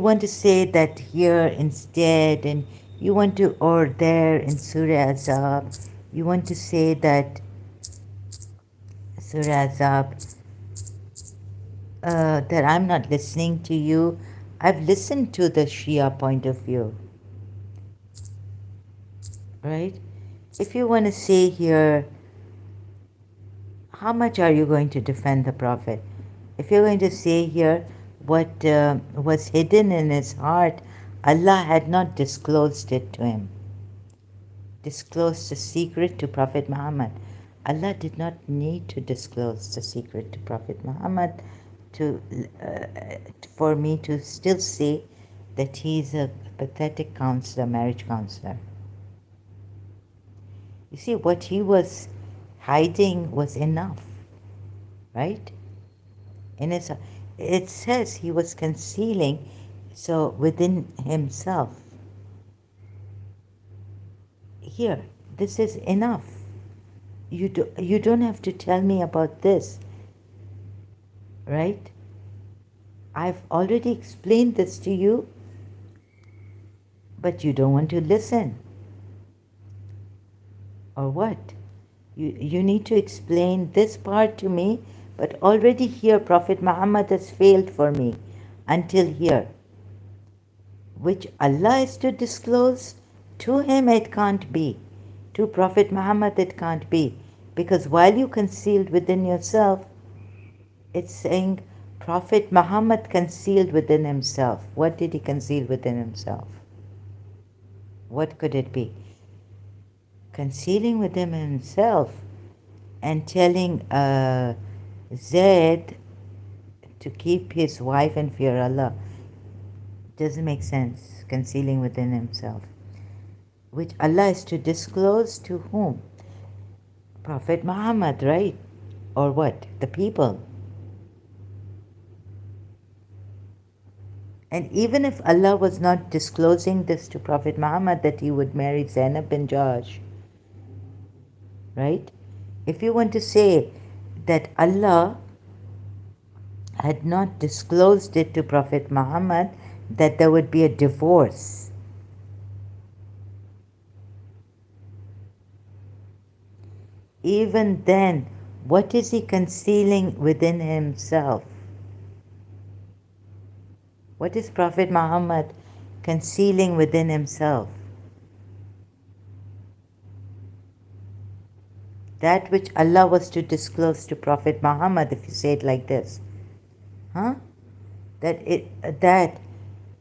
want to say that here instead, and you want to, or there in Surah Azab, you want to say that Surah Azab, that I'm not listening to you. I've listened to the Shia point of view, right? If you want to say here, how much are you going to defend the Prophet? If you're going to say here what was hidden in his heart, Allah had not disclosed it to him. Disclosed the secret to Prophet Muhammad. Allah did not need to disclose the secret to Prophet Muhammad for me to still say that he's a pathetic counselor, marriage counselor. You see, what he was hiding was enough, right? It says he was concealing, so within himself. Here, this is enough. You don't have to tell me about this, right? I've already explained this to you, but you don't want to listen. Or what? You need to explain this part to me, but already here Prophet Muhammad has failed for me until here. Which Allah is to disclose, to him it can't be. To Prophet Muhammad it can't be. Because while you concealed within yourself, it's saying Prophet Muhammad concealed within himself. What did he conceal within himself? What could it be? Concealing within himself and telling Zaid to keep his wife and fear Allah doesn't make sense. Concealing within himself, which Allah is to disclose to whom? Prophet Muhammad, right? Or what? The people. And even if Allah was not disclosing this to Prophet Muhammad, that he would marry Zainab bin Jahsh, right? If you want to say that Allah had not disclosed it to Prophet Muhammad, that there would be a divorce. Even then, what is he concealing within himself? What is Prophet Muhammad concealing within himself? That which Allah was to disclose to Prophet Muhammad, if you say it like this. Huh?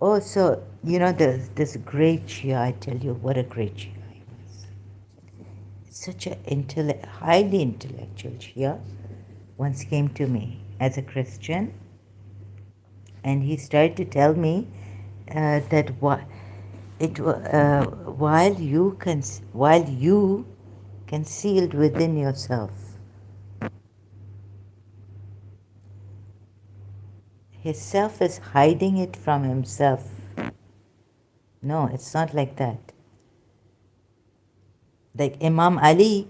Oh, so, you know, this great Shia, I tell you, what a great Shia he was. Such a highly intellectual Shia once came to me as a Christian, and he started to tell me that while you concealed within yourself, his self is hiding it from himself. No, it's not like that. Like Imam Ali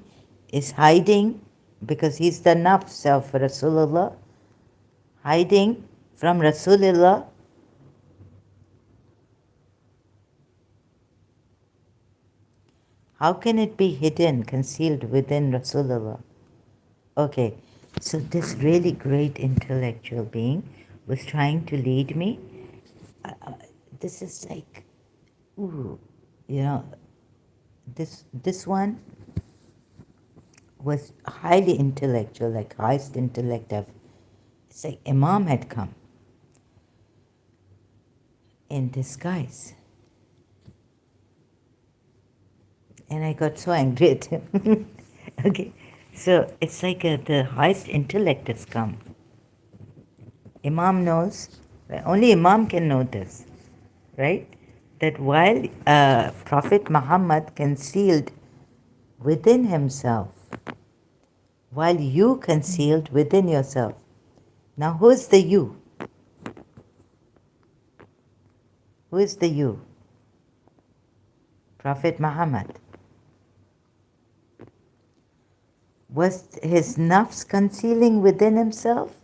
is hiding because he's the nafs of Rasulullah, hiding from Rasulullah. How can it be hidden, concealed within Rasulullah? Okay, so this really great intellectual being was trying to lead me. This is like, ooh, you know, this one was highly intellectual, like highest intellect of. It's like Imam had come in disguise. And I got so angry at him. Okay, so it's like the highest intellect has come. Imam knows, only Imam can know this, right? That while Prophet Muhammad concealed within himself, while you concealed within yourself. Now, who is the you? Who is the you? Prophet Muhammad. Was his nafs concealing within himself?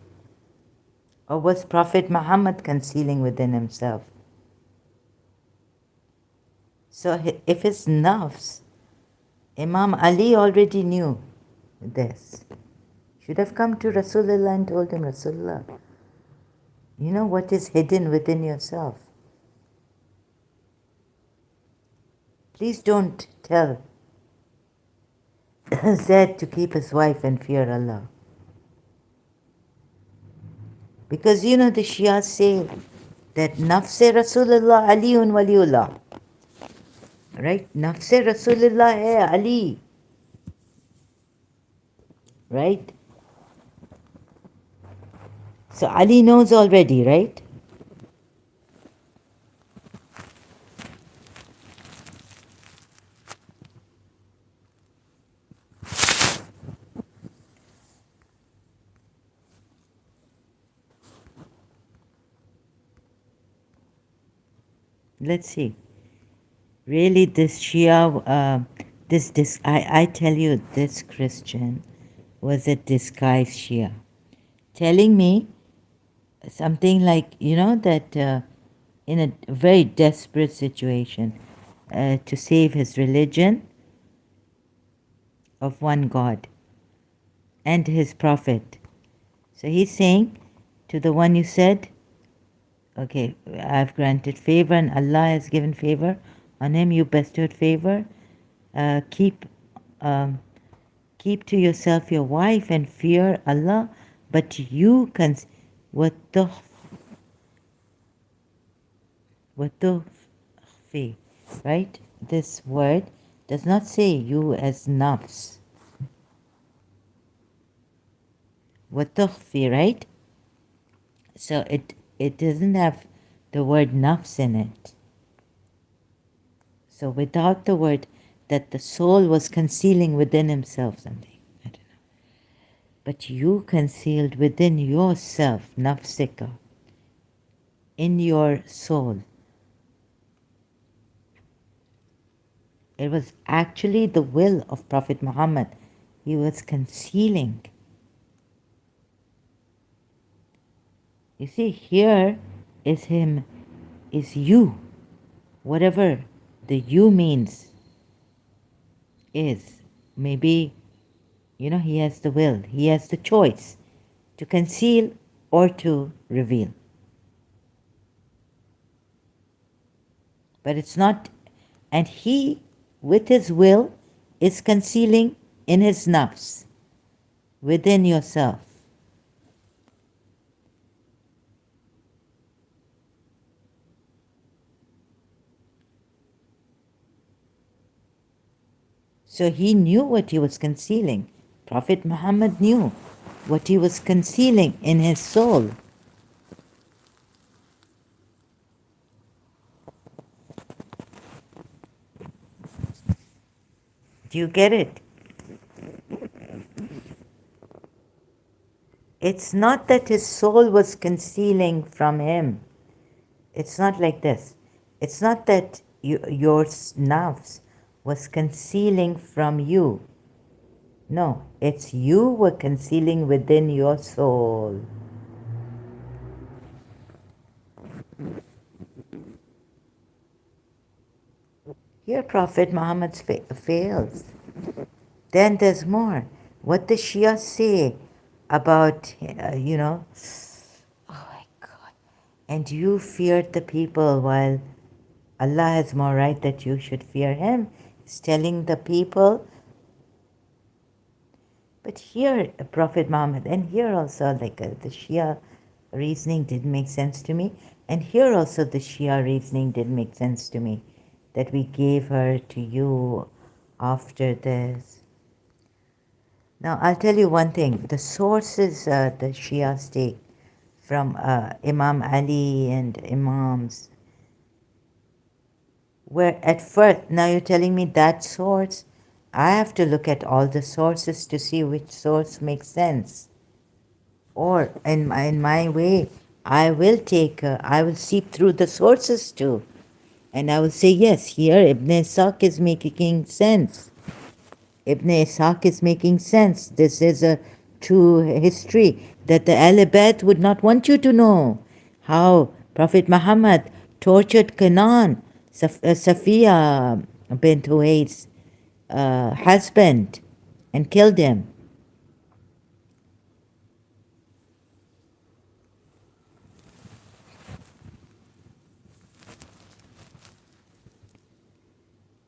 Or was Prophet Muhammad concealing within himself? So if his nafs, Imam Ali already knew this. Should have come to Rasulullah and told him, Rasulullah, you know what is hidden within yourself. Please don't tell Zaid to keep his wife and fear Allah. Because you know the Shia say that Nafse Rasulullah Aliun Waliullah. Right? Nafse Rasulullah hai Ali. Right? So Ali knows already, right? Let's see. Really, this Shia, I tell you, this Christian was a disguised Shia. Telling me something like, you know, that in a very desperate situation, to save his religion of one God, and his prophet. So he's saying to the one you said, okay, I've granted favor and Allah has given favor on him, you bestowed favor. Keep to yourself your wife and fear Allah, but you can وَتُخْفِي, right? This word does not say you as nafs. وَتُخْفِي, right? So it doesn't have the word nafs in it. So without the word that the soul was concealing within himself something, I don't know. But you concealed within yourself, nafsika, in your soul. It was actually the will of Prophet Muhammad. He was concealing. You see, here is him, is you. Whatever the you means is. Maybe, he has the will. He has the choice to conceal or to reveal. But it's not, and he, with his will, is concealing in his nafs, within yourself. So he knew what he was concealing. Prophet Muhammad knew what he was concealing in his soul. Do you get it? It's not that his soul was concealing from him. It's not like this. It's not that your nafs was concealing from you. No, it's you were concealing within your soul. Here Prophet Muhammad fails. Then there's more. What the Shia say about, oh my God. And you feared the people while Allah has more right that you should fear him. He's telling the people. But here, Prophet Muhammad, and here also, the Shia reasoning didn't make sense to me. And here also the Shia reasoning didn't make sense to me. That we gave her to you after this. Now, I'll tell you one thing. The sources the Shias take from Imam Ali and Imams, where at first, now you're telling me that source, I have to look at all the sources to see which source makes sense. Or in my way, I will seep through the sources too. And I will say, yes, here Ibn Ishaq is making sense. Ibn Ishaq is making sense. This is a true history that the Al-Abad would not want you to know. How Prophet Muhammad tortured Canaan, Safiya bint Huwais' husband, and killed him.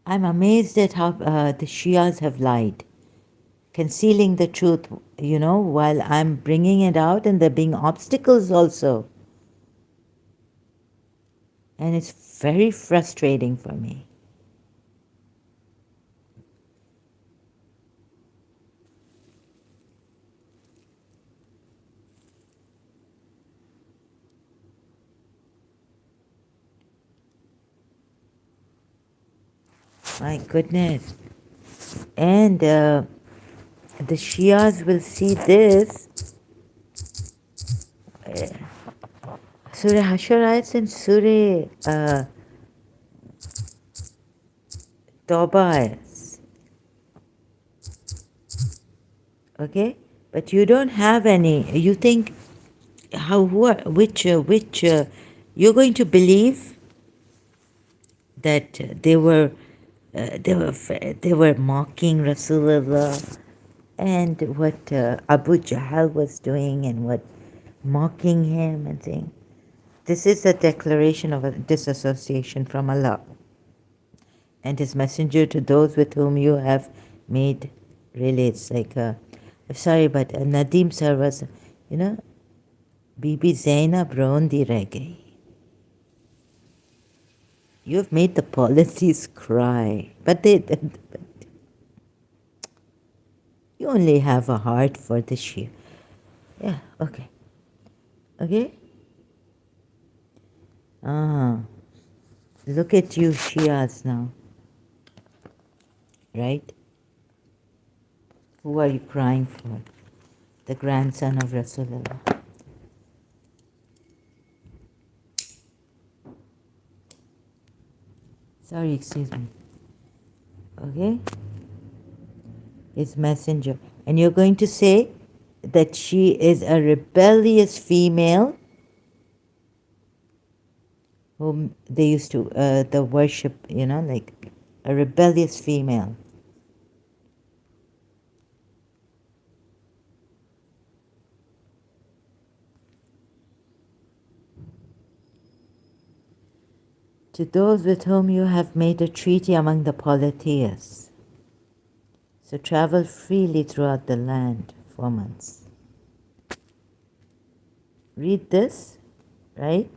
I'm amazed at how the Shias have lied, concealing the truth, while I'm bringing it out, and there being obstacles also. And it's very frustrating for me. My goodness. And the Shias will see this. Surah Hashar ayats and Surah Tawbah ayats. Okay? But you don't have any. You think, which, you're going to believe that they were mocking Rasulullah and what Abu Jahl was doing and what mocking him and saying, this is a declaration of a disassociation from Allah and His Messenger to those with whom you have made. Really, it's like, I'm sorry, but Nadeem sir was, you know, Bibi Zainab rondi reh gayi. You've made the policies cry, but you only have a heart for the Shia. Yeah, okay. Okay? Look at you Shias now. Right? Who are you crying for? The grandson of Rasulullah. Sorry, excuse me. Okay? His messenger. And you're going to say that she is a rebellious female whom they used to, the worship, you know, like a rebellious female. To those with whom you have made a treaty among the Polytheists. So travel freely throughout the land 4 months. Read this, right?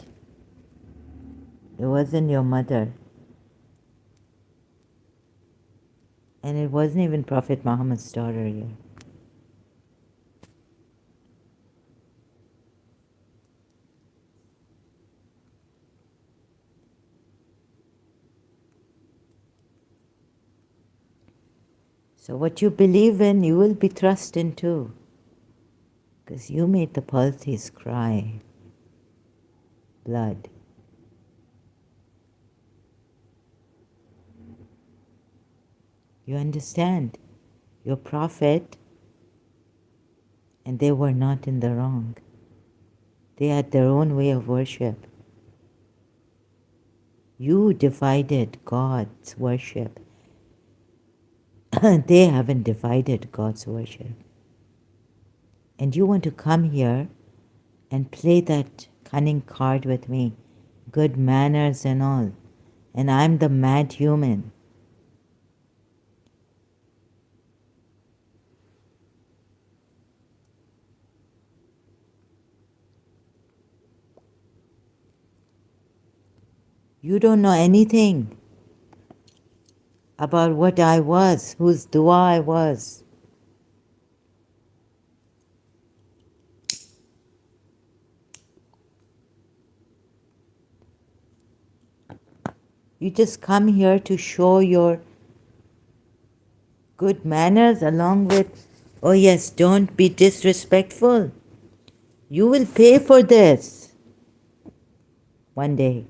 It wasn't your mother. And it wasn't even Prophet Muhammad's daughter here. So what you believe in, you will be thrust into. Because you made the polytheists cry. Blood. You understand? Your prophet, and they were not in the wrong. They had their own way of worship. You divided God's worship. They haven't divided God's worship. And you want to come here and play that cunning card with me, good manners and all. And I'm the mad human. You don't know anything about what I was, whose dua I was. You just come here to show your good manners along with, oh yes, don't be disrespectful. You will pay for this one day.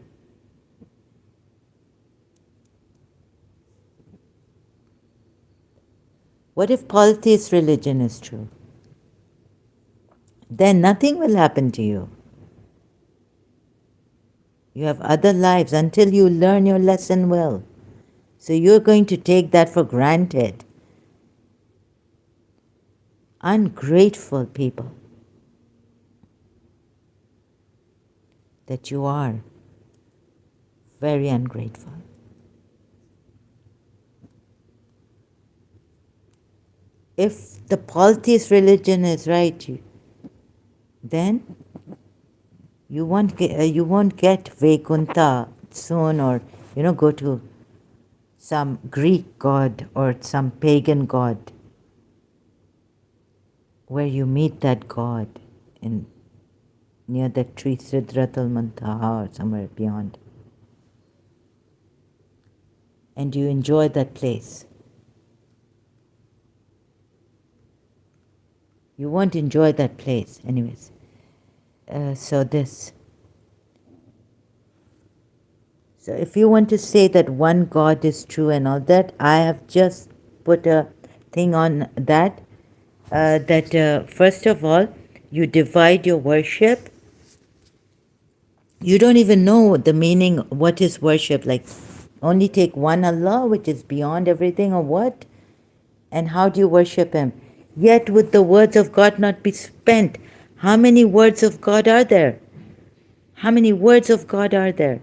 What if polytheist religion is true? Then nothing will happen to you. You have other lives until you learn your lesson well. So you're going to take that for granted. Ungrateful people that you are. Very ungrateful. If the polytheist religion is right, then you won't get Vaikuntha soon, or go to some Greek god or some pagan god where you meet that god near that tree Sidratul Muntaha or somewhere beyond, and you enjoy that place. You won't enjoy that place anyways. So if you want to say that one God is true and all that, I have just put a thing on that, first of all, you divide your worship. You don't even know the meaning, what is worship, like only take one Allah, which is beyond everything, or what? And how do you worship Him? Yet would the words of God not be spent. How many words of God are there? How many words of God are there?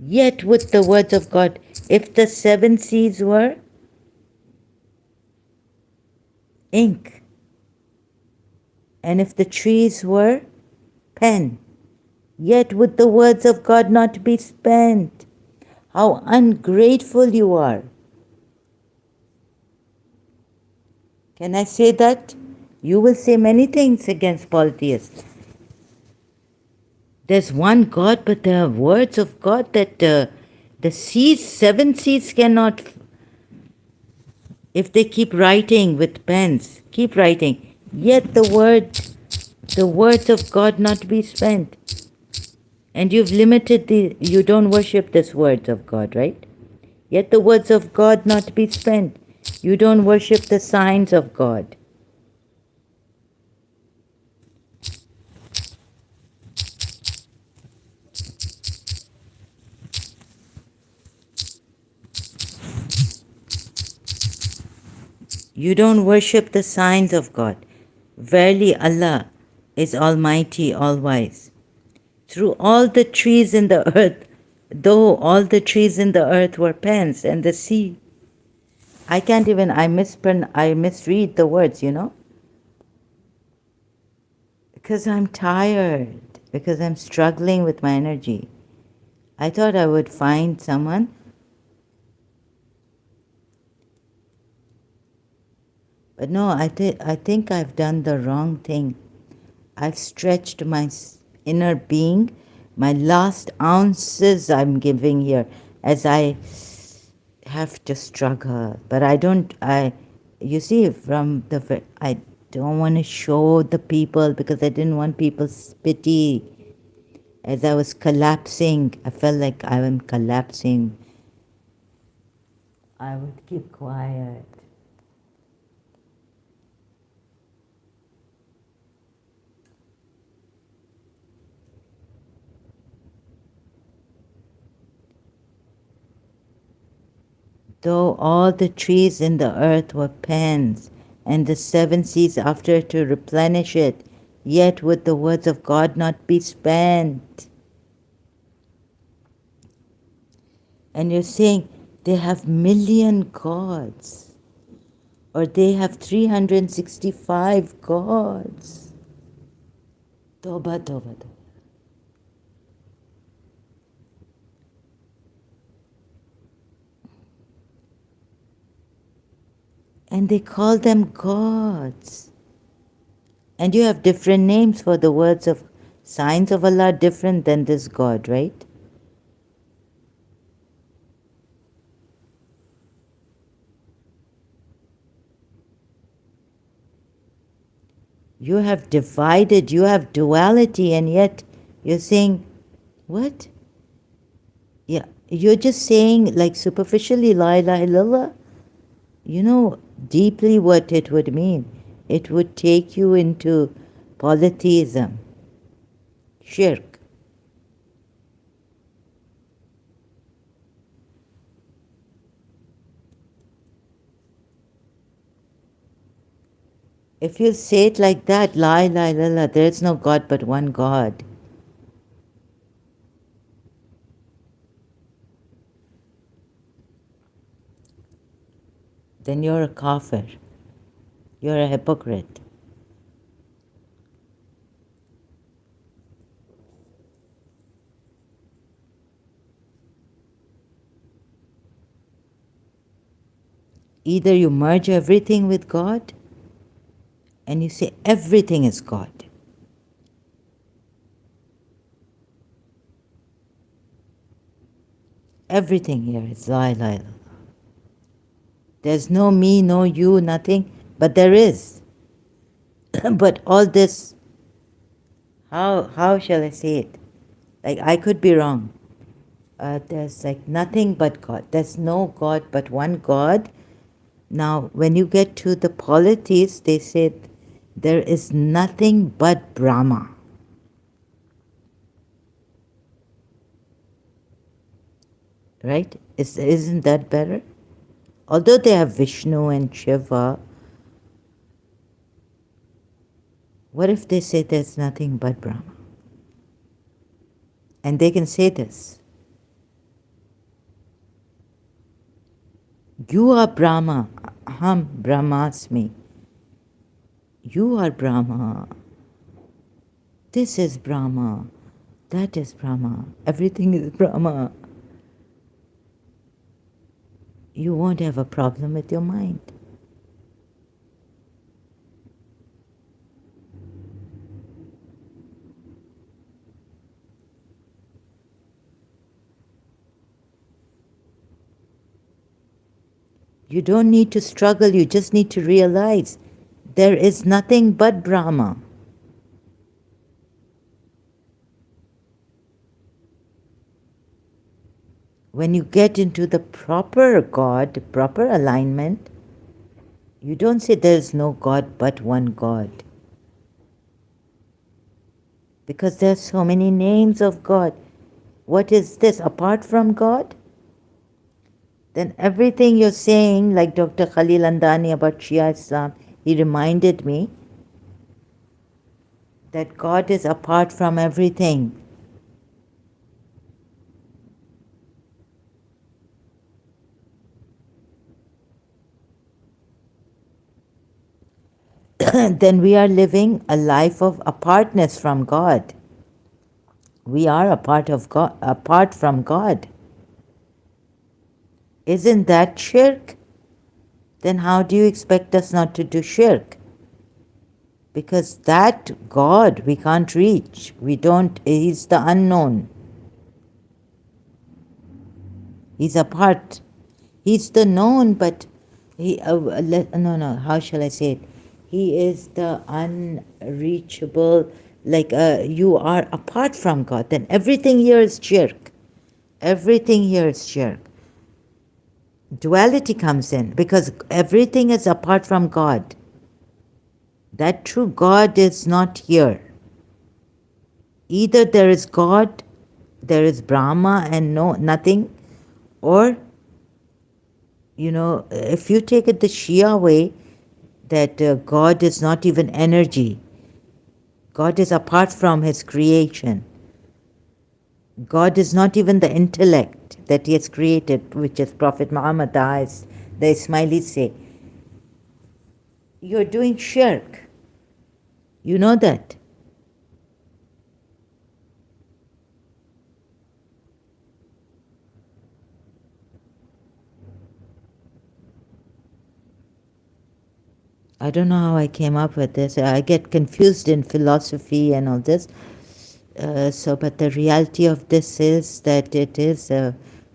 Yet would the words of God, if the seven seas were ink, and if the trees were pen, yet would the words of God not be spent. How ungrateful you are. Can I say that? You will say many things against polytheists. There's one God, but there are words of God that the seas, seven seas cannot, if they keep writing with pens, keep writing, yet the words of God not be spent. And you've limited you don't worship this words of God, right? Yet the words of God not be spent. You don't worship the signs of God. You don't worship the signs of God. Verily Allah is Almighty, All-Wise. Through all the trees in the earth, though all the trees in the earth were pens, and the sea. I can't even, I misread the words, because I'm tired, because I'm struggling with my energy. I thought I would find someone. But no, I think I've done the wrong thing. I've stretched my inner being, my last ounces I'm giving here, as I have to struggle. But you see, I don't want to show the people because I didn't want people's pity. As I was collapsing, I felt like I am collapsing. I would keep quiet. Though all the trees in the earth were pens, and the seven seas after to replenish it, yet would the words of God not be spent. And you're saying they have million gods, or they have 365 gods. Toba, toba, toba. And they call them gods. And you have different names for the words of signs of Allah, different than this God, right? You have divided, you have duality, and yet you're saying, what? Yeah, you're just saying, like superficially, La ilaha illallah. You know deeply what it would mean. It would take you into polytheism, shirk. If you say it like that, La ilaha illallah, there is no God but one God. Then you're a kafir. You're a hypocrite. Either you merge everything with God and you say everything is God. Everything here is La ilaha illallah. There's no me, no you, nothing, but there is. But all this, how shall I say it? Like, I could be wrong. There's like nothing but God. There's no God but one God. Now, when you get to the polytheists, they say there is nothing but Brahma. Right? Isn't that better? Although they have Vishnu and Shiva, What if they say there's nothing but Brahma? And they can say this. You are Brahma, Aham Brahmasmi. You are Brahma. This is Brahma. That is Brahma. Everything is Brahma. You won't have a problem with your mind. You don't need to struggle, you just need to realize there is nothing but Brahma. When you get into the proper God, proper alignment, you don't say there is no God but one God. Because there are so many names of God. What is this apart from God? Then everything you're saying, like Dr. Khalil Andani about Shia Islam, he reminded me that God is apart from everything. Then we are living a life of apartness from God. We are a part of God, apart from God. Isn't that shirk? Then how do you expect us not to do shirk? Because that God we can't reach. We don't, He's the unknown. He's apart. He's the known, but how shall I say it? He is the unreachable, like you are apart from God. Then everything here is shirk. Everything here is shirk. Duality comes in because everything is apart from God. That true God is not here. Either there is God, there is Brahma and nothing, or if you take it the Shia way, that God is not even energy. God is apart from His creation. God is not even the intellect that He has created, which is Prophet Muhammad, the Ismailis say. You're doing shirk. You know that. I don't know how I came up with this. I get confused in philosophy and all this. But the reality of this is that it is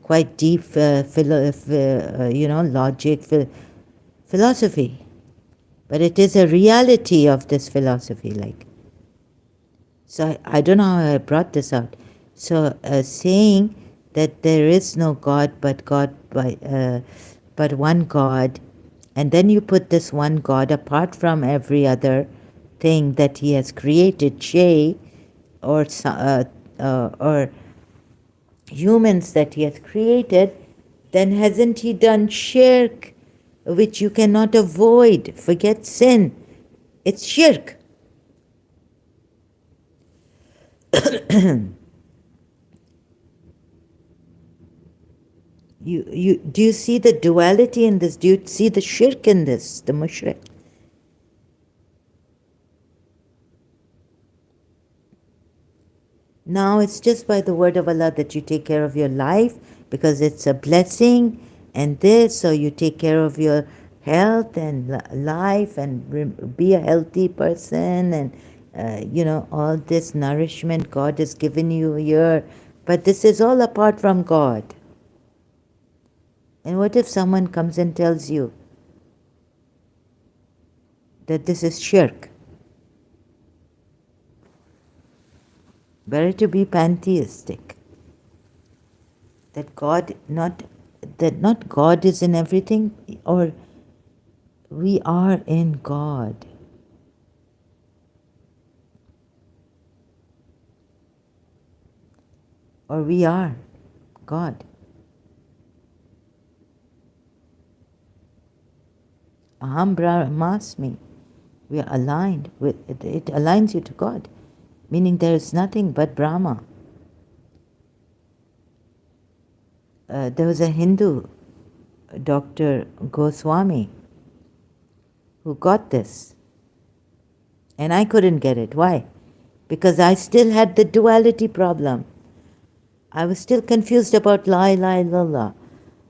quite deep, logic, philosophy. But it is a reality of this philosophy, like. So I don't know how I brought this out. So saying that there is no God but but one God, and then you put this one God apart from every other thing that He has created, Shay, or humans that He has created, then hasn't He done shirk, which you cannot avoid? Forget sin. It's shirk. Do you see the duality in this? Do you see the shirk in this, the mushrik? Now it's just by the word of Allah that you take care of your life, because it's a blessing, and this, so you take care of your health and life and be a healthy person, and all this nourishment God has given you here. But this is all apart from God. And what if someone comes and tells you that this is shirk? Better to be pantheistic. That not God is in everything, or we are in God. Or we are God. Aham Brahmasmi. We are aligned with it. It aligns you to God, meaning there is nothing but Brahma. There was a Hindu, Dr. Goswami, who got this. And I couldn't get it. Why? Because I still had the duality problem. I was still confused about La ilaha illallah.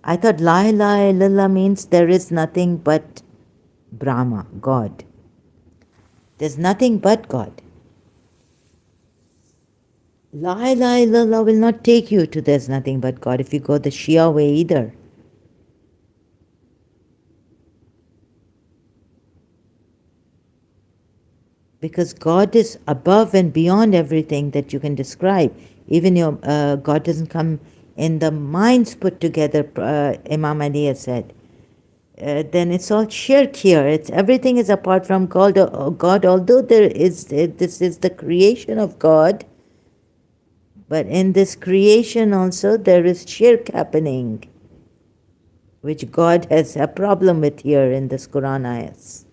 I thought La ilaha illallah means there is nothing but Brahma, God. There's nothing but God. La ilaha illallah will not take you to there's nothing but God if you go the Shia way either. Because God is above and beyond everything that you can describe. Even your God doesn't come in the minds put together, Imam Ali has said. Then it's all shirk here. Everything is apart from God. God, although this is the creation of God, but in this creation also there is shirk happening, which God has a problem with here in this Quran ayahs.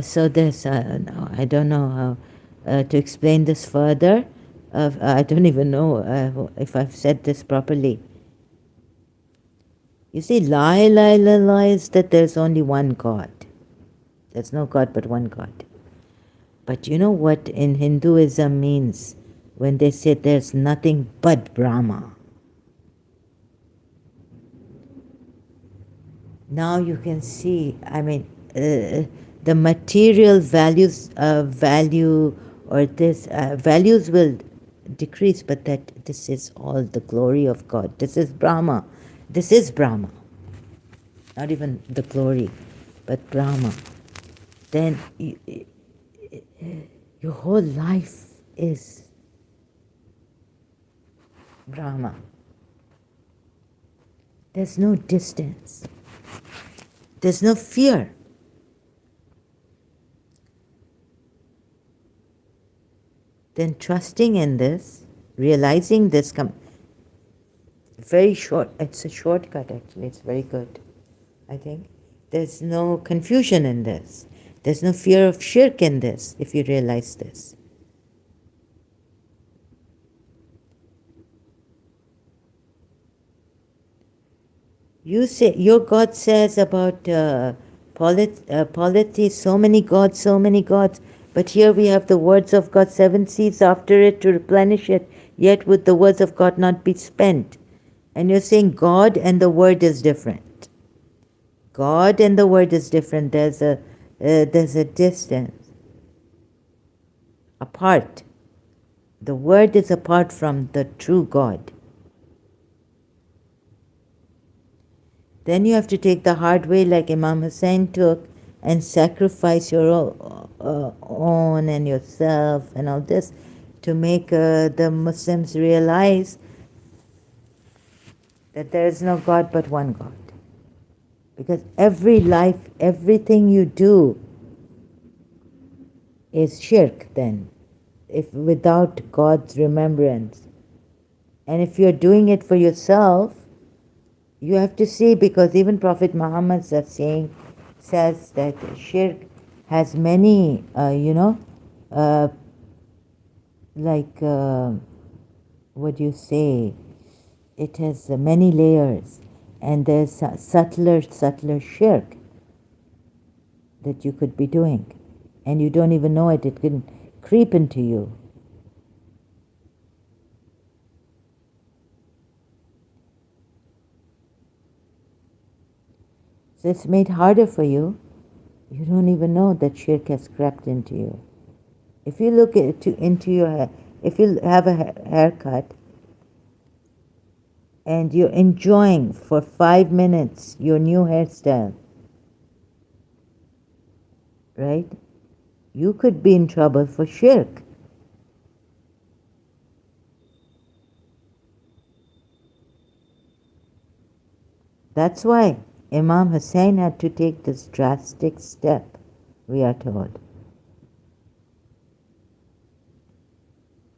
So this, no, I don't know how to explain this further. I don't even know if I've said this properly. You see, La ilaha illallah is that there's only one God. There's no God but one God. But you know what in Hinduism means when they say there's nothing but Brahma? Now you can see, I mean, the material values, value or this, values will decrease, but that this is all the glory of God. This is Brahma. This is Brahma. Not even the glory, but Brahma. Then your whole life is Brahma. There's no distance. There's no fear. Then trusting in this, realizing this, very short, it's a shortcut actually, it's very good, I think. There's no confusion in this. There's no fear of shirk in this, if you realize this. You say, your God says about polytheists, so many gods, but here we have the words of God, 7 seas after it to replenish it, yet would the words of God not be spent. And you're saying God and the word is different. God and the word is different. There's a distance apart. The word is apart from the true God. Then you have to take the hard way like Imam Hussein took and sacrifice your own and yourself and all this to make the Muslims realize that there is no God but one God. Because every life, everything you do is shirk then, if without God's remembrance. And if you're doing it for yourself, you have to see, because even Prophet Muhammad says that shirk has many, what do you say? It has many layers, and there's subtler shirk that you could be doing, and you don't even know it. It can creep into you. So it's made harder for you. You don't even know that shirk has crept into you. If you look into your hair, if you have a haircut and you're enjoying for 5 minutes your new hairstyle, right? You could be in trouble for shirk. That's why Imam Hussein had to take this drastic step, we are told.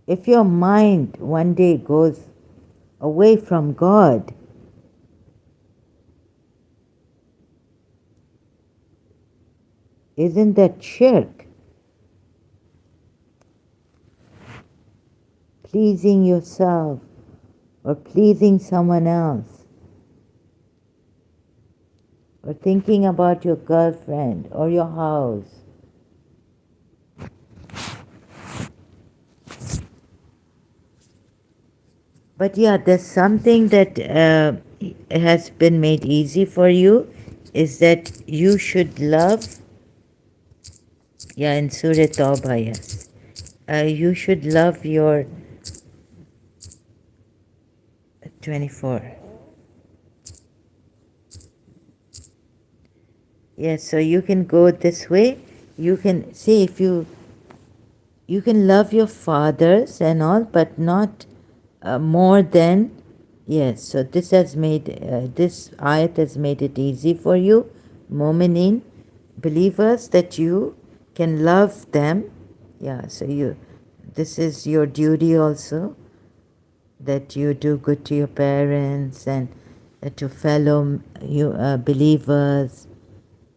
If your mind one day goes away from God, Isn't that shirk? Pleasing yourself or pleasing someone else or thinking about your girlfriend or your house. But yeah, there's something that has been made easy for you is that you should love, yeah, in Surah Tawbah, yes. You should love your 24. Yes, so you can go this way. You can see if you can love your fathers and all, but not more than. Yes, so this has made this ayat has made it easy for you, mu'minin, believers, that you can love them. Yeah, so this is your duty also, that you do good to your parents and to fellow believers,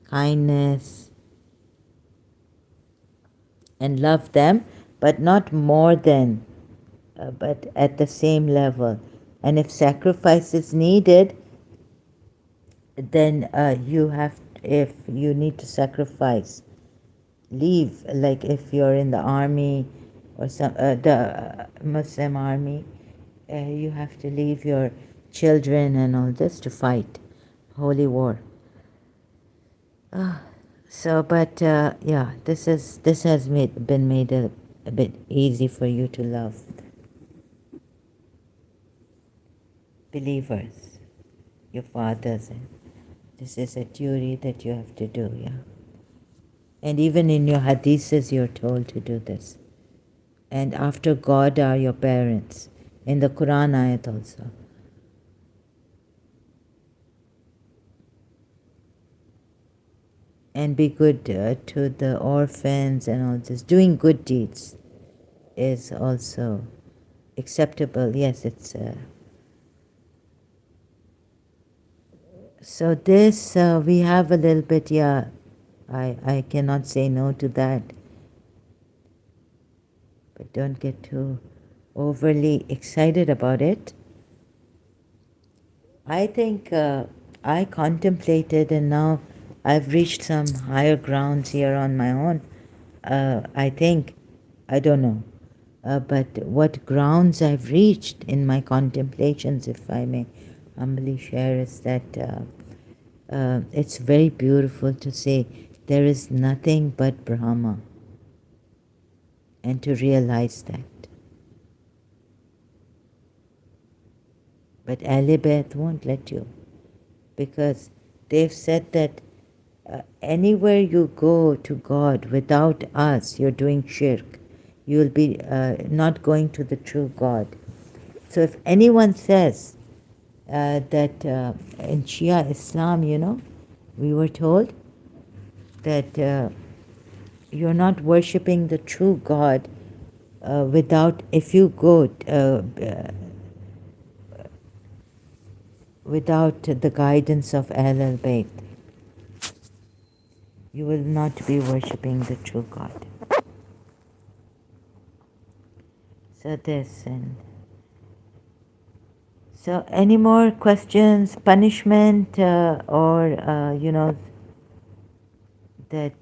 kindness, and love them, but not more than, but at the same level. And if sacrifice is needed, then if you need to sacrifice, leave. Like if you're in the army or the Muslim army, you have to leave your children and all this to fight holy war. So, but yeah, this has been made a bit easy for you to love believers, your fathers, and this is a duty that you have to do. Yeah, and even in your hadiths, you're told to do this. And after God are your parents, in the Quran ayat also. And be good to the orphans and all this. Doing good deeds is also acceptable. Yes, it's. So this we have a little bit. Yeah, I cannot say no to that. But don't get too overly excited about it. I think I contemplated, and now I've reached some higher grounds here on my own. I think, I don't know, but what grounds I've reached in my contemplations, if I may humbly share, is that it's very beautiful to say there is nothing but Brahma, and to realize that. But Alibeth won't let you, because they've said that anywhere you go to God without us, you're doing shirk. You'll be not going to the true God. So if anyone says that in Shia Islam, we were told that you're not worshipping the true God if you go without the guidance of Ahl al-Bayt. You will not be worshipping the true God. So this and so any more questions, punishment, or that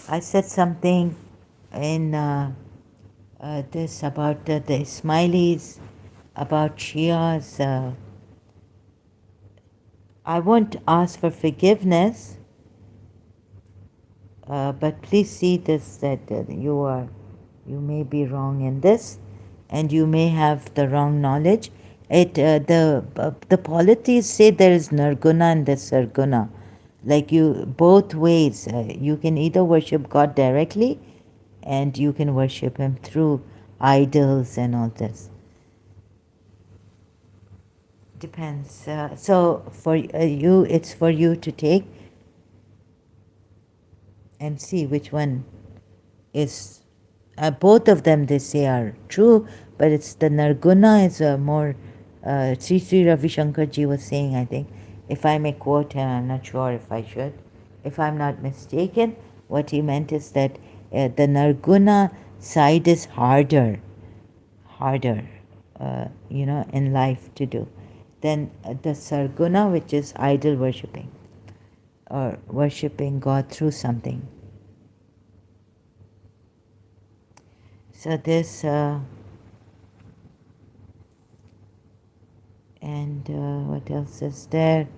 I said something in this about the Ismailis, about Shias. I won't ask for forgiveness, but please see this, that you may be wrong in this, and you may have the wrong knowledge. The polytheists say there is nirguna and there's sarguna. Like both ways. You can either worship God directly, and you can worship Him through idols and all this. Depends. So for you, it's for you to take and see which one is. Both of them, they say, are true, but it's the nirguna is more. Sri Sri Ravi Shankar ji was saying, I think, if I may quote him, I'm not sure if I should. If I'm not mistaken, what he meant is that the Narguna side is harder, in life to do than the Sarguna, which is idol worshipping or worshipping God through something. So this, and what else is there?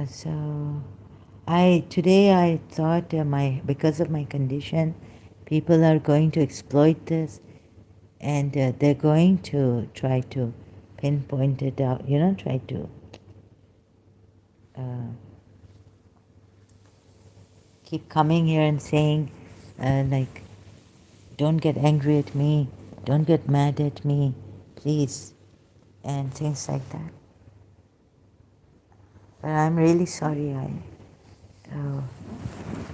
So today I thought because of my condition, people are going to exploit this, and they're going to try to pinpoint it out. Try to uh, keep coming here and saying, like, don't get angry at me, don't get mad at me, please, and things like that. But I'm really sorry. Uh,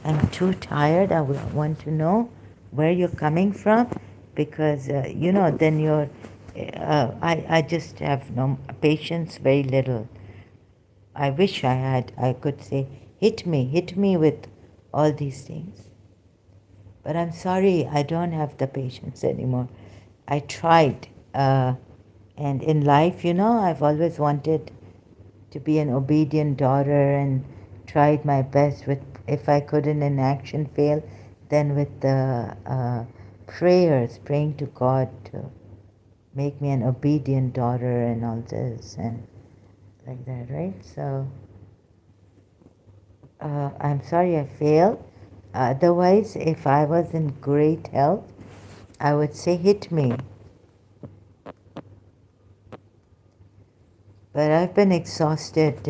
I'm too tired. I want to know where you're coming from, because then you're. I just have no patience, very little. I wish I could say, hit me with all these things. But I'm sorry, I don't have the patience anymore. I tried, and in life, I've always wanted to be an obedient daughter and tried my best with, if I couldn't in action fail, then with the prayers, praying to God to make me an obedient daughter and all this and like that, right? So I'm sorry I failed. Otherwise, if I was in great health, I would say hit me. But I've been exhausted.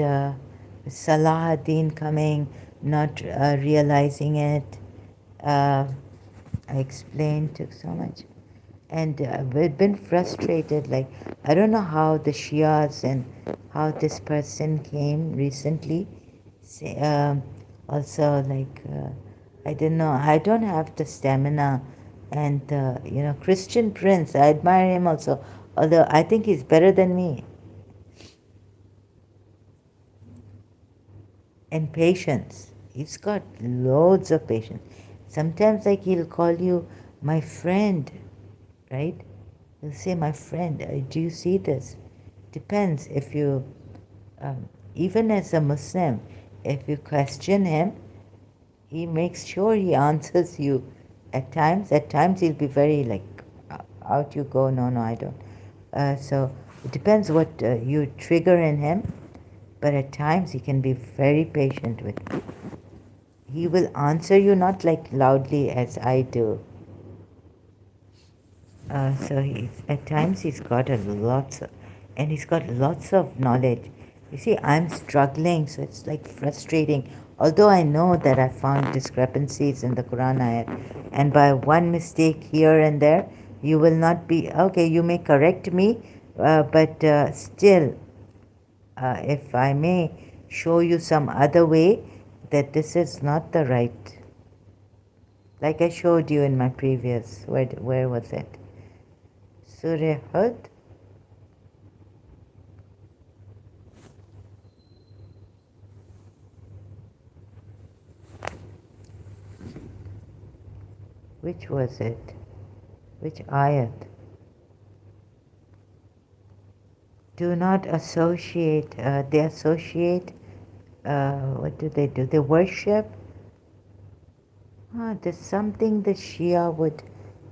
Salah ad-Din coming, not realizing it. I explained to so much. And we've been frustrated. Like, I don't know how the Shias and how this person came recently. Also, like, I don't know. I don't have the stamina. And, Christian Prince, I admire him also. Although I think he's better than me. And patience. He's got loads of patience. Sometimes, like, he'll call you my friend, right? He'll say, my friend, do you see this? Depends if you, even as a Muslim, if you question him, he makes sure he answers you. At times he'll be very like, out you go, no, I don't. So it depends what you trigger in him, but at times he can be very patient with you. He will answer you not like loudly as I do. So at times he's got and he's got lots of knowledge. You see, I'm struggling, so it's like frustrating. Although I know that I found discrepancies in the Quran ayat, and by one mistake here and there, you will not be okay. You may correct me, but still, if I may show you some other way, that this is not the right. Like I showed you in my previous, where was it? Surah Hud. Which was it? Which ayat? Do not associate. They associate. What do? They worship. There's something the Shia would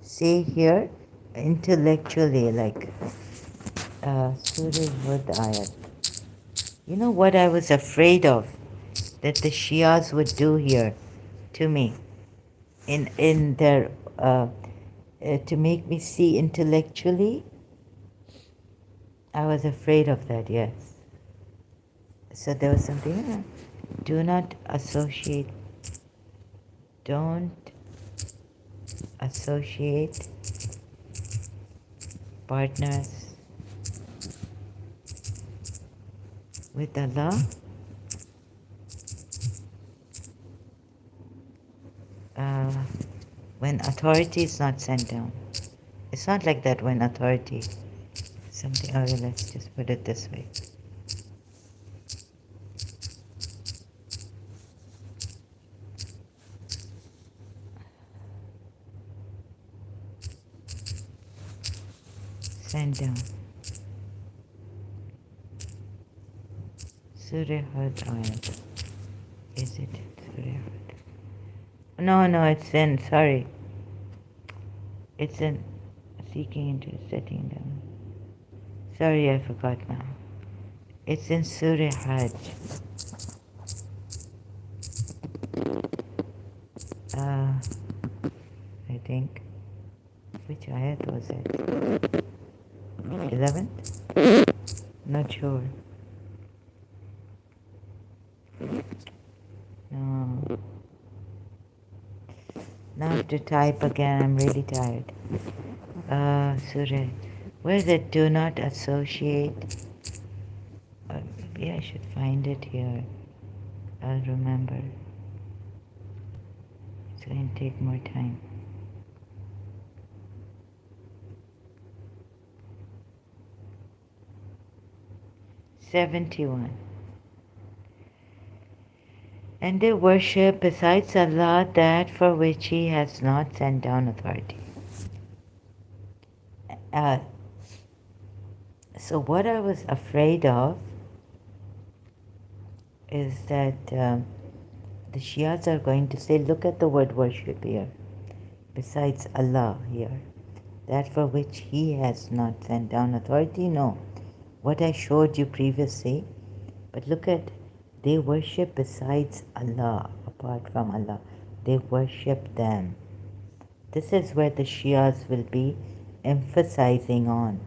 say here intellectually, like Surah Hud ayat. You know what I was afraid of? That the Shias would do here to me in their to make me see intellectually. I was afraid of that, yes. So there was something, do not associate, don't associate partners with Allah when authority is not sent down. It's not like that when authority something. Oh, let's just put it this way. Send down. Surehad ayat. Is it Surehad? No, it's in. Sorry. It's in seeking into setting down. Sorry, I forgot now. It's in Surah Hajj. I think. Which ayat was it? 11th? Not sure. No. Now I have to type again. I'm really tired. Surah. Where is it? Do not associate. Maybe I should find it here. I'll remember. It's going to take more time. '71. And they worship besides Allah that for which He has not sent down authority. So what I was afraid of is that the Shias are going to say, look at the word worship here, besides Allah here, that for which He has not sent down authority. No, what I showed you previously, but look at, they worship besides Allah, apart from Allah. They worship them. This is where the Shias will be emphasizing on.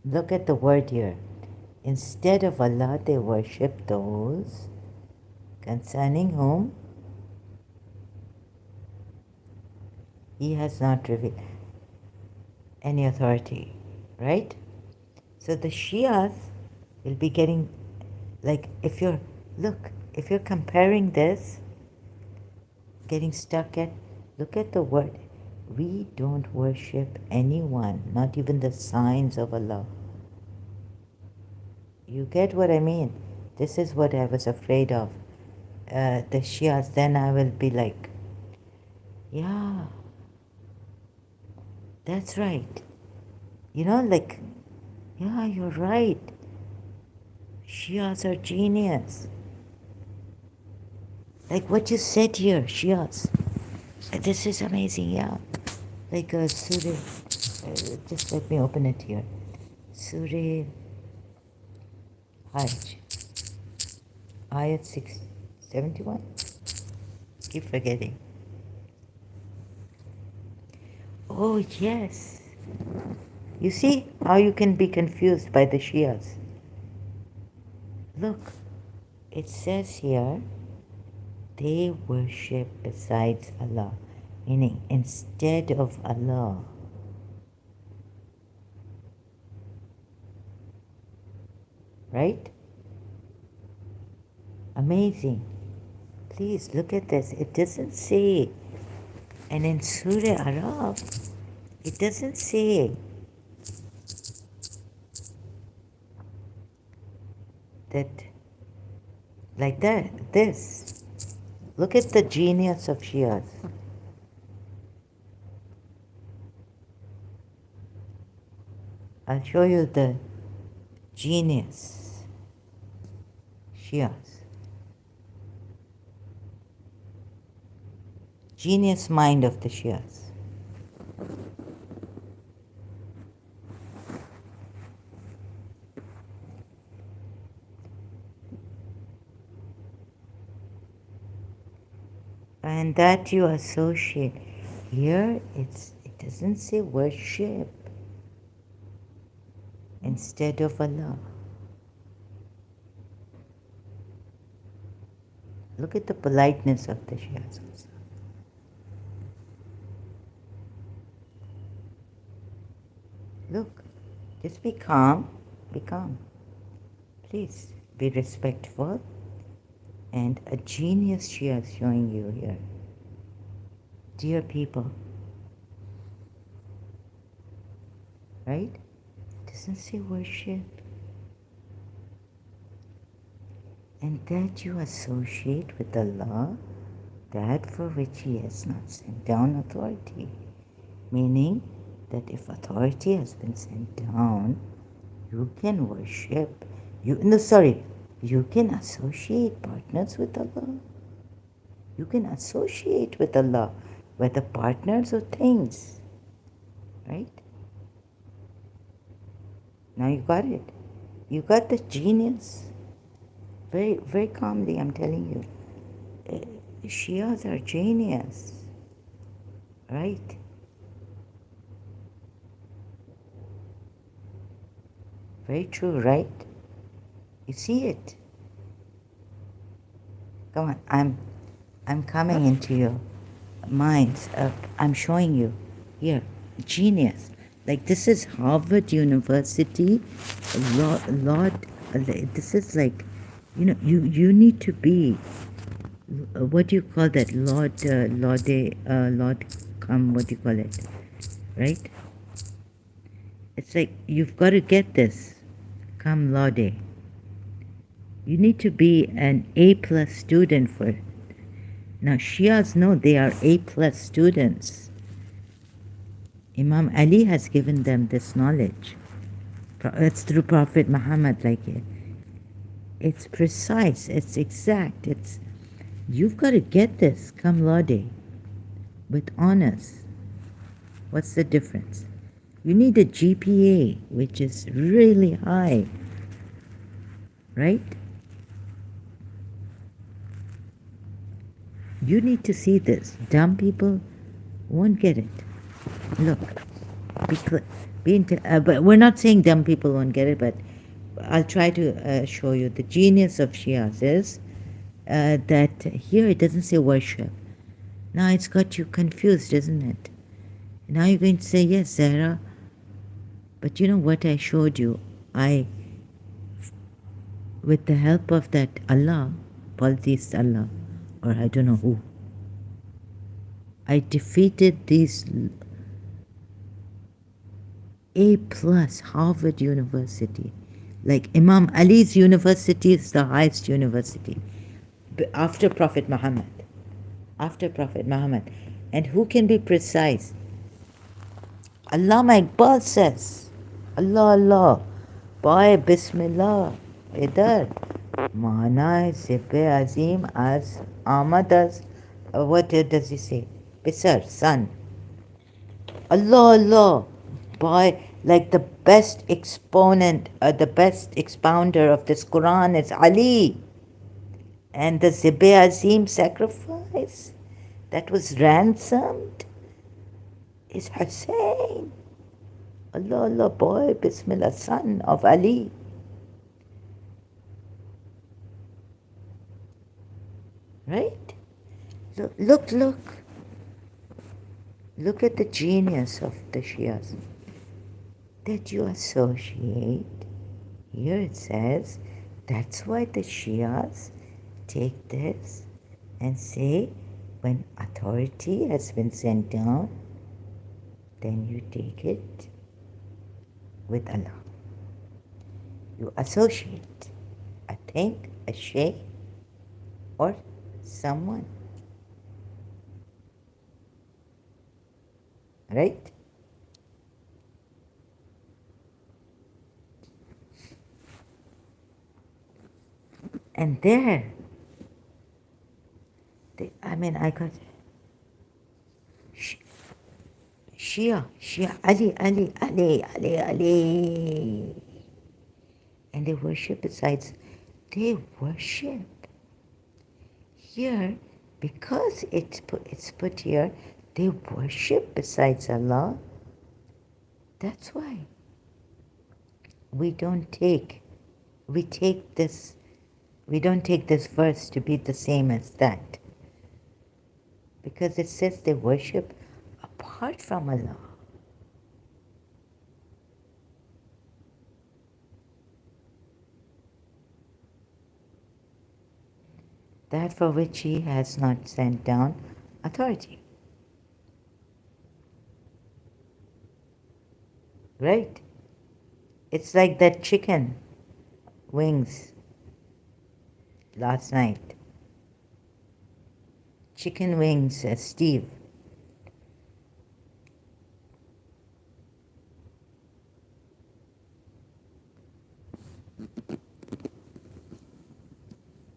Look at the word here. Instead of Allah, they worship those concerning whom He has not revealed any authority, right? So the Shias will be getting, like, if you're comparing this, getting stuck at, look at the word. We don't worship anyone, not even the signs of Allah. You get what I mean? This is what I was afraid of. The Shias, then I will be like, yeah, that's right. Like, yeah, you're right. Shias are genius. Like what you said here, Shias. This is amazing, yeah. Like Surah, just let me open it here. Surah Hajj, ayat 71. Keep forgetting. Oh, yes. You see how you can be confused by the Shias. Look, it says here, they worship besides Allah, meaning instead of Allah. Right? Amazing. Please look at this. It doesn't say, and in Surah Arab, it doesn't say that, like that, this. Look at the genius of Shias. I'll show you the genius. Shias. Genius mind of the Shias. And that you associate. Here it doesn't say worship instead of Allah. Look at the politeness of the Shias also. Look, just be calm, Please be respectful. And a genius Shia is showing you here. Dear people, right? It doesn't say worship. And that you associate with Allah that for which He has not sent down authority. Meaning that if authority has been sent down, you can worship. You can associate partners with Allah. You can associate with Allah, whether partners or things. Right? Now you got it. You got the genius. Very, very calmly, I'm telling you. Shias are genius. Right? Very true, right? You see it. Come on, I'm coming into your minds. I'm showing you here, genius. Like this is Harvard University. Lord, this is like, you need to be. What do you call that? Lord, come. What do you call it? Right? It's like you've got to get this. Come laude. You need to be an A+ student for it. Now Shias know they are A+ students. Imam Ali has given them this knowledge. It's through Prophet Muhammad, it's precise, it's exact, you've got to get this, come laude, with honors. What's the difference? You need a GPA, which is really high, right? You need to see this. Dumb people won't get it. Look, but we're not saying dumb people won't get it, but I'll try to show you. The genius of Shias is that here it doesn't say worship. Now it's got you confused, isn't it? Now you're going to say, yes, Zahra, but you know what I showed you? With the help of that Allah, Polytheist Allah, or I don't know who, I defeated these A+ Harvard University. Like Imam Ali's university is the highest university after Prophet Muhammad. After Prophet Muhammad. And who can be precise? Allama Iqbal says, Allah Allah, boy Bismillah, idhar, Mana Zibbe Azim as Ahmad as, what does he say? Bisar, son. Allah Allah, boy, like the best exponent, the best expounder of this Quran is Ali. And the Zibbe Azim sacrifice that was ransomed is Hussein. Allah Allah, boy, Bismillah, son of Ali. Right? Look. Look at the genius of the Shias. That you associate. Here it says, that's why the Shias take this and say, when authority has been sent down, then you take it with Allah. You associate a thing, a shay, or someone. Right? And there, I got Shia, Ali. And they worship besides, they worship. Here, because it's put here, they worship besides Allah. That's why we don't take this verse to be the same as that. Because it says they worship apart from Allah. That for which He has not sent down authority. right? It's like that chicken wings last night. Chicken wings, Steve.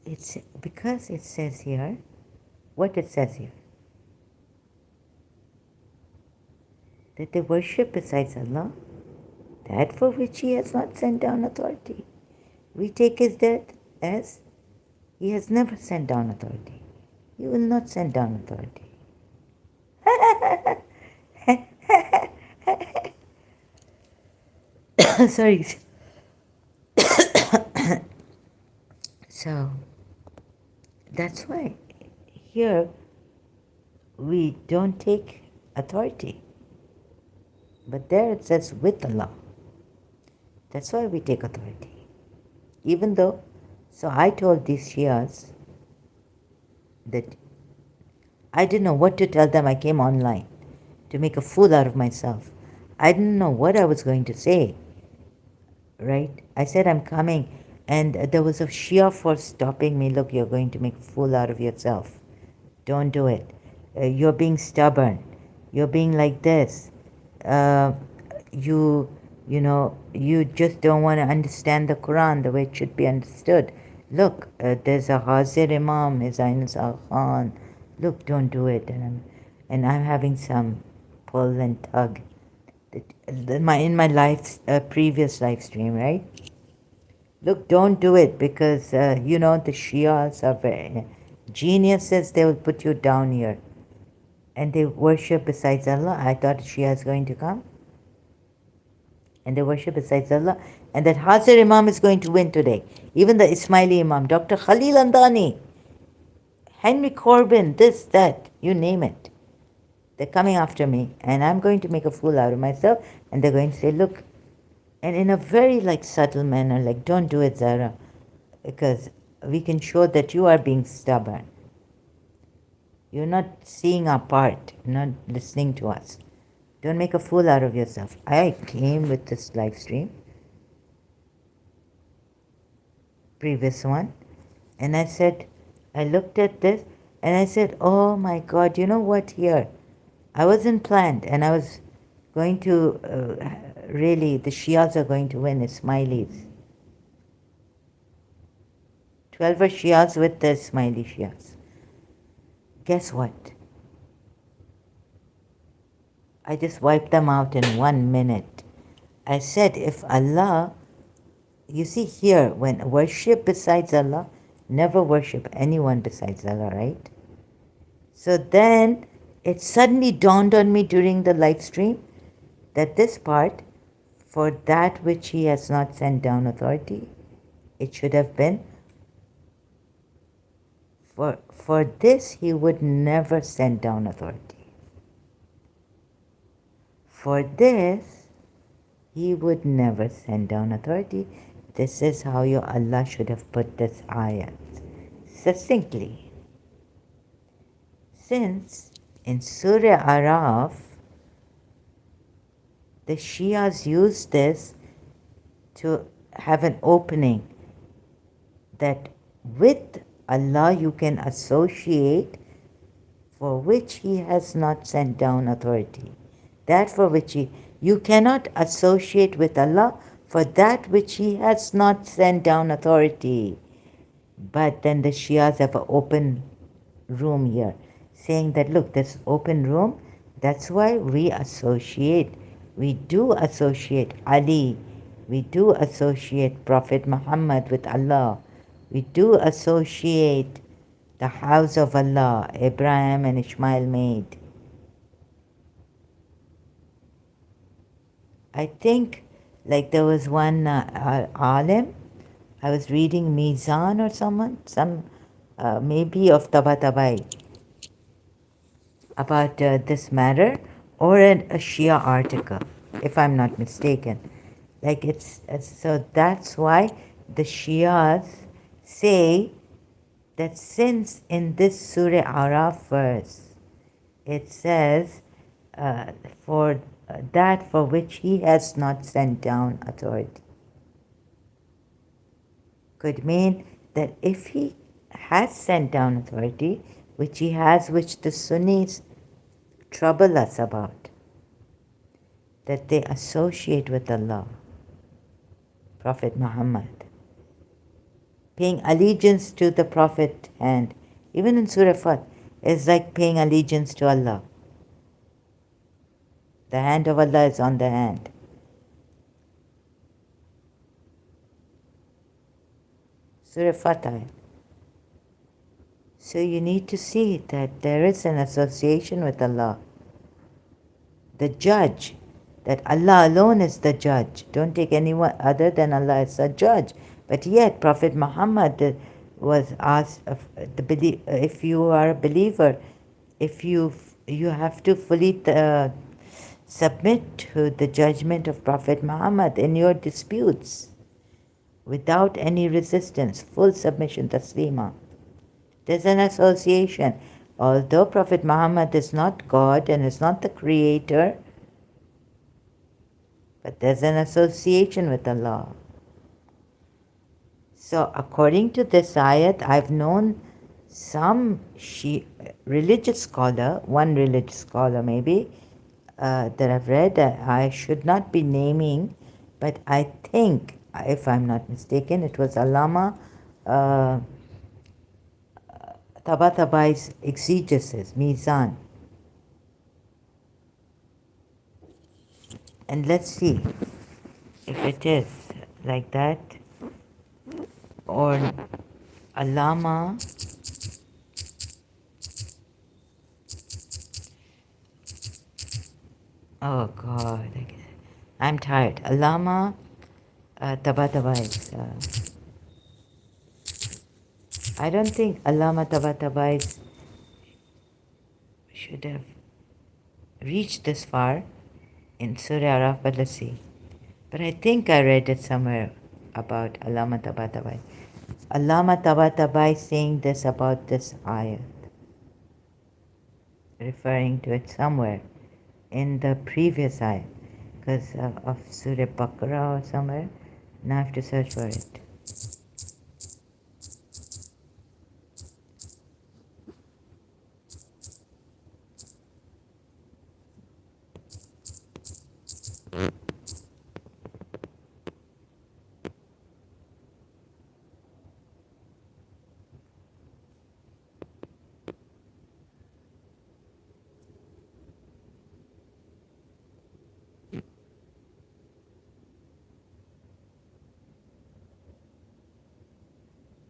It's because it says here, what it says here, that they worship besides Allah, that for which He has not sent down authority. We take His death as He has never sent down authority. He will not send down authority. Sorry. So, that's why here we don't take authority. But there it says with Allah. That's why we take authority. Even though, so I told these Shias that I didn't know what to tell them. I came online to make a fool out of myself. I didn't know what I was going to say, right? I said, I'm coming. And there was a Shia force stopping me. Look, you're going to make a fool out of yourself. Don't do it. You're being stubborn. You're being like this. You just don't want to understand the Quran the way it should be understood. Look, there's a Hazir Imam, His Highness Al Khan. Look, don't do it. And I'm having some pull and tug. In my previous live stream, right? Look, don't do it because, the Shias are very geniuses. They will put you down here. And they worship besides Allah. I thought Shia is going to come. And they worship besides Allah. And that Hazir Imam is going to win today. Even the Ismaili Imam, Dr. Khalil Andani, Henry Corbin, this, that, you name it. They're coming after me. And I'm going to make a fool out of myself. And they're going to say, look, and in a very subtle manner, don't do it, Zara. Because we can show that you are being stubborn. You're not seeing our part, not listening to us. Don't make a fool out of yourself. I came with this live stream, previous one, and I looked at this, and I said, oh my God, you know what, here? I wasn't planned, and I was going to, really, the Shias are going to win, Ismailis. 12 are Shias with the Ismaili Shias. Guess what? I just wiped them out in 1 minute. I said, if Allah, you see here, when worship besides Allah, never worship anyone besides Allah, right? So then it suddenly dawned on me during the live stream that this part, for that which He has not sent down authority, it should have been, for this He would never send down authority. For this, He would never send down authority. This is how your Allah should have put this ayat succinctly. Since in Surah Araf, the Shias use this to have an opening that with Allah you can associate for which He has not sent down authority. That for which you cannot associate with Allah for that which He has not sent down authority. But then the Shias have an open room here, saying that, look, this open room, that's why we do associate Ali, we do associate Prophet Muhammad with Allah, we do associate the house of Allah, Abraham and Ishmael made. I think there was one alim, I was reading Mizan or some maybe of Tabatabai about this matter, or a Shia article, if I'm not mistaken. So that's why the Shias say that since in this Surah Araf verse, it says, for that for which he has not sent down authority. Could mean that if he has sent down authority, which he has, which the Sunnis trouble us about, that they associate with Allah, Prophet Muhammad, paying allegiance to the Prophet, and even in Surah Fat, is like paying allegiance to Allah. The hand of Allah is on the hand. Surah Fatah. So you need to see that there is an association with Allah. The judge, that Allah alone is the judge. Don't take anyone other than Allah as a judge. But yet Prophet Muhammad was asked, if you are a believer, if you have to fully submit to the judgment of Prophet Muhammad in your disputes without any resistance, full submission, taslima. There's an association. Although Prophet Muhammad is not God and is not the creator, but there's an association with Allah. So according to this ayat, I've known some religious scholar, one religious scholar maybe, that I've read, I should not be naming, but I think, if I'm not mistaken, it was Allama Tabatabai's exegesis, Mizan. And let's see if it is like that, or Allama oh God, I'm tired. Allama Tabatabai's I don't think Allama Tabatabai's should have reached this far in Surah Araf, but let's see. But I think I read it somewhere about Allama Tabatabai. Allama Tabatabai saying this about this ayat, referring to it somewhere in the previous ayat, because of Surah Baqarah or somewhere. Now I have to search for it.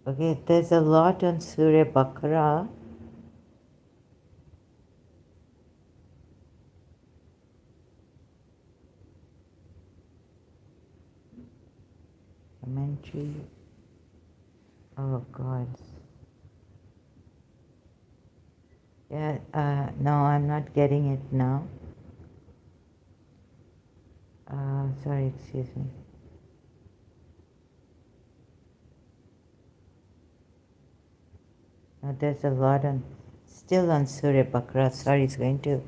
Okay, there's a lot on Surah Baqarah. Commentary. Oh God. Yeah, no, I'm not getting it now. Sorry, excuse me. No, there's a lot still on Surah Baqarah. Sorry, it's going to.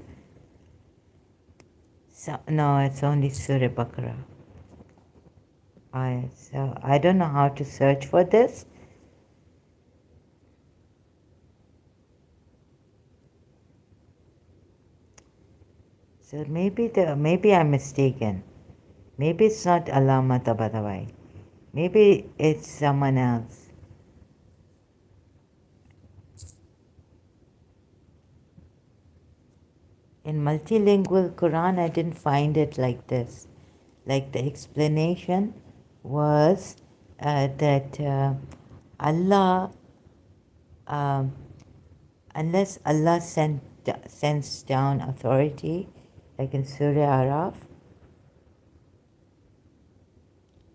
So, no, it's only Surah Baqarah. So I don't know how to search for this. So maybe I'm mistaken. Maybe it's not Allama Tabatabai. Maybe it's someone else. In multilingual Quran, I didn't find it like this. Like the explanation was that Allah, unless Allah sends down authority, like in Surah Araf.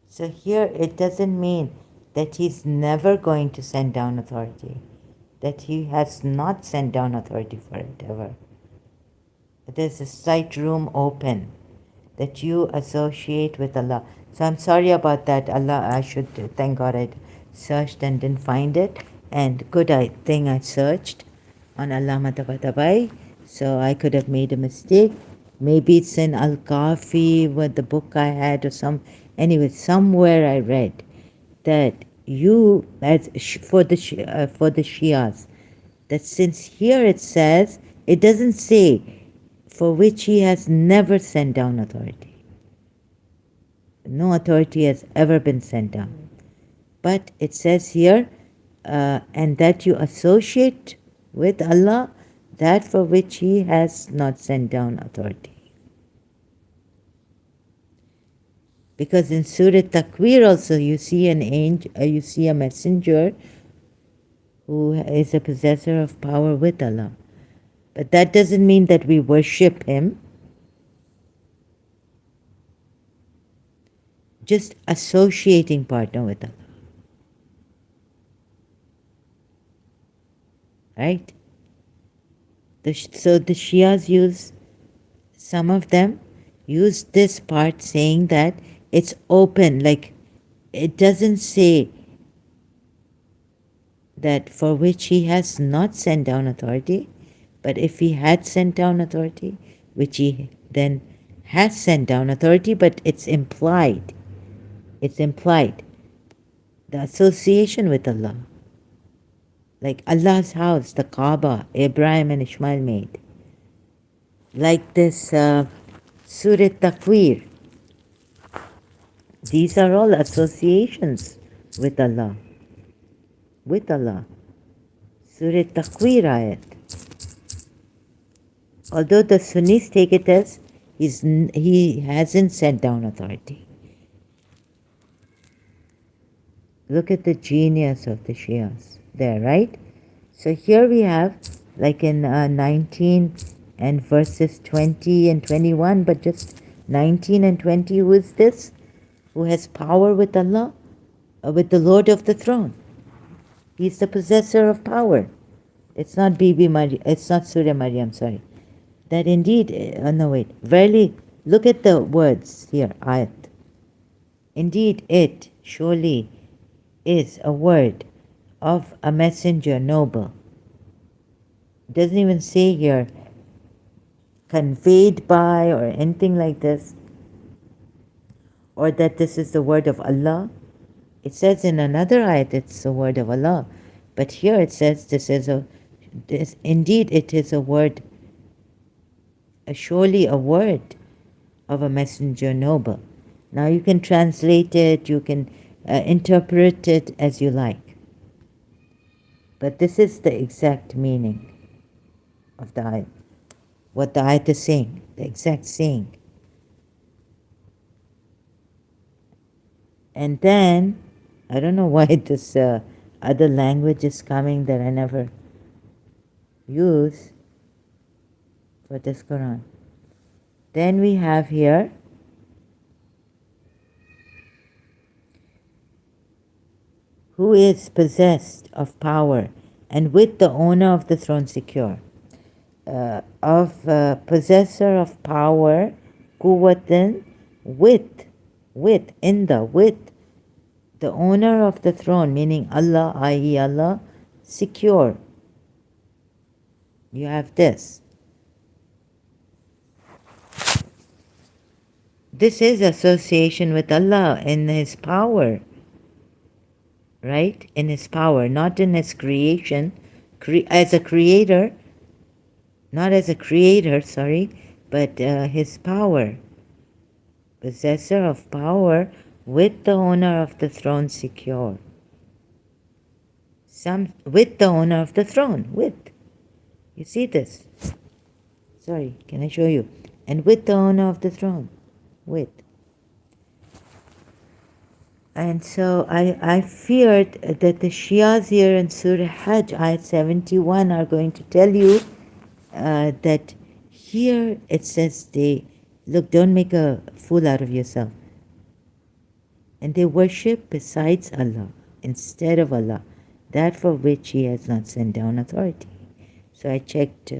So here it doesn't mean that he's never going to send down authority, that he has not sent down authority for it ever. There's a slight room open that you associate with Allah. So I'm sorry about that. I should thank God I searched and didn't find it. And good thing I searched on Allama Tabatabai. So I could have made a mistake. maybe it's in Al-Kafi, what the book I had, or anyway, somewhere I read that you, as for the Shias, that since here it says, it doesn't say for which he has never sent down authority. No authority has ever been sent down. But it says here, and that you associate with Allah that for which he has not sent down authority. Because in Surah Takwir also you see an angel, you see a messenger who is a possessor of power with Allah. But that doesn't mean that we worship him. Just associating partner with Allah. Right? So the Shias use, some of them use this part saying that it's open, like it doesn't say that for which he has not sent down authority, but if he had sent down authority, which he then has sent down authority, but it's implied. It's implied. The association with Allah. Like Allah's house, the Kaaba, Abraham and Ishmael made. Like this Surah Takwir. These are all associations with Allah. With Allah. Surah Takwir ayat. Although the Sunnis take it as he hasn't sent down authority. Look at the genius of the Shias there, right? So here we have, like in 19 and verses 20 and 21, but just 19 and 20, who is this? Who has power with Allah? With the Lord of the throne. He's the possessor of power. It's not Bibi Maryam, it's not Surah Maryam, sorry. That indeed, no wait, verily, look at the words here, ayat. Indeed it, surely, is a word of a messenger noble. It doesn't even say here conveyed by or anything like this, or that this is the word of Allah. It says in another ayat it's the word of Allah, but here it says indeed it is a word, surely a word of a messenger noble. Now you can translate it, you can interpret it as you like, but this is the exact meaning of the ayat, what the ayat is saying, the exact saying. And then, I don't know why this other language is coming that I never use for this Quran. Then we have here, who is possessed of power and with the owner of the throne secure. Possessor of power, quwwatan, with the owner of the throne, meaning Allah, i.e. Allah, secure. You have this. This is association with Allah in His power, right? In His power, not in His creation, as a creator, not as a creator, sorry, but His power. Possessor of power with the owner of the throne secure. With the owner of the throne, with. You see this? Sorry, can I show you? And with the owner of the throne, with. And so I feared that the Shias here in Surah Hajj, ayat 71, are going to tell you that here it says look, don't make a fool out of yourself. And they worship besides Allah, instead of Allah, that for which He has not sent down authority. So I checked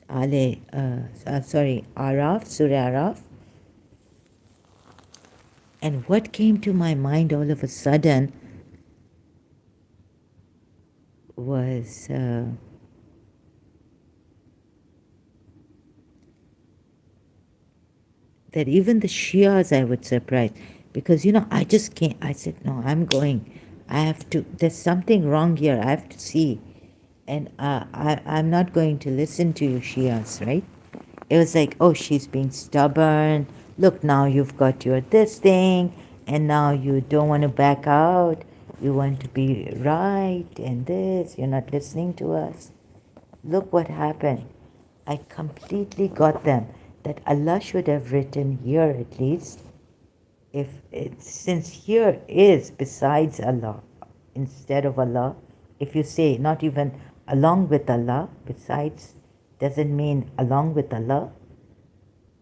Araf, Surah Araf. And what came to my mind all of a sudden was that even the Shias I would surprise, because I just can't. I said, no, I'm going. I have to. There's something wrong here. I have to see, and I'm not going to listen to you Shias, right? It was like, oh, she's being stubborn. Look, now you've got your this thing, and now you don't want to back out. You want to be right and this. You're not listening to us. Look what happened. I completely got them that Allah should have written here at least, if it, since here is besides Allah, instead of Allah, if you say not even along with Allah, besides doesn't mean along with Allah,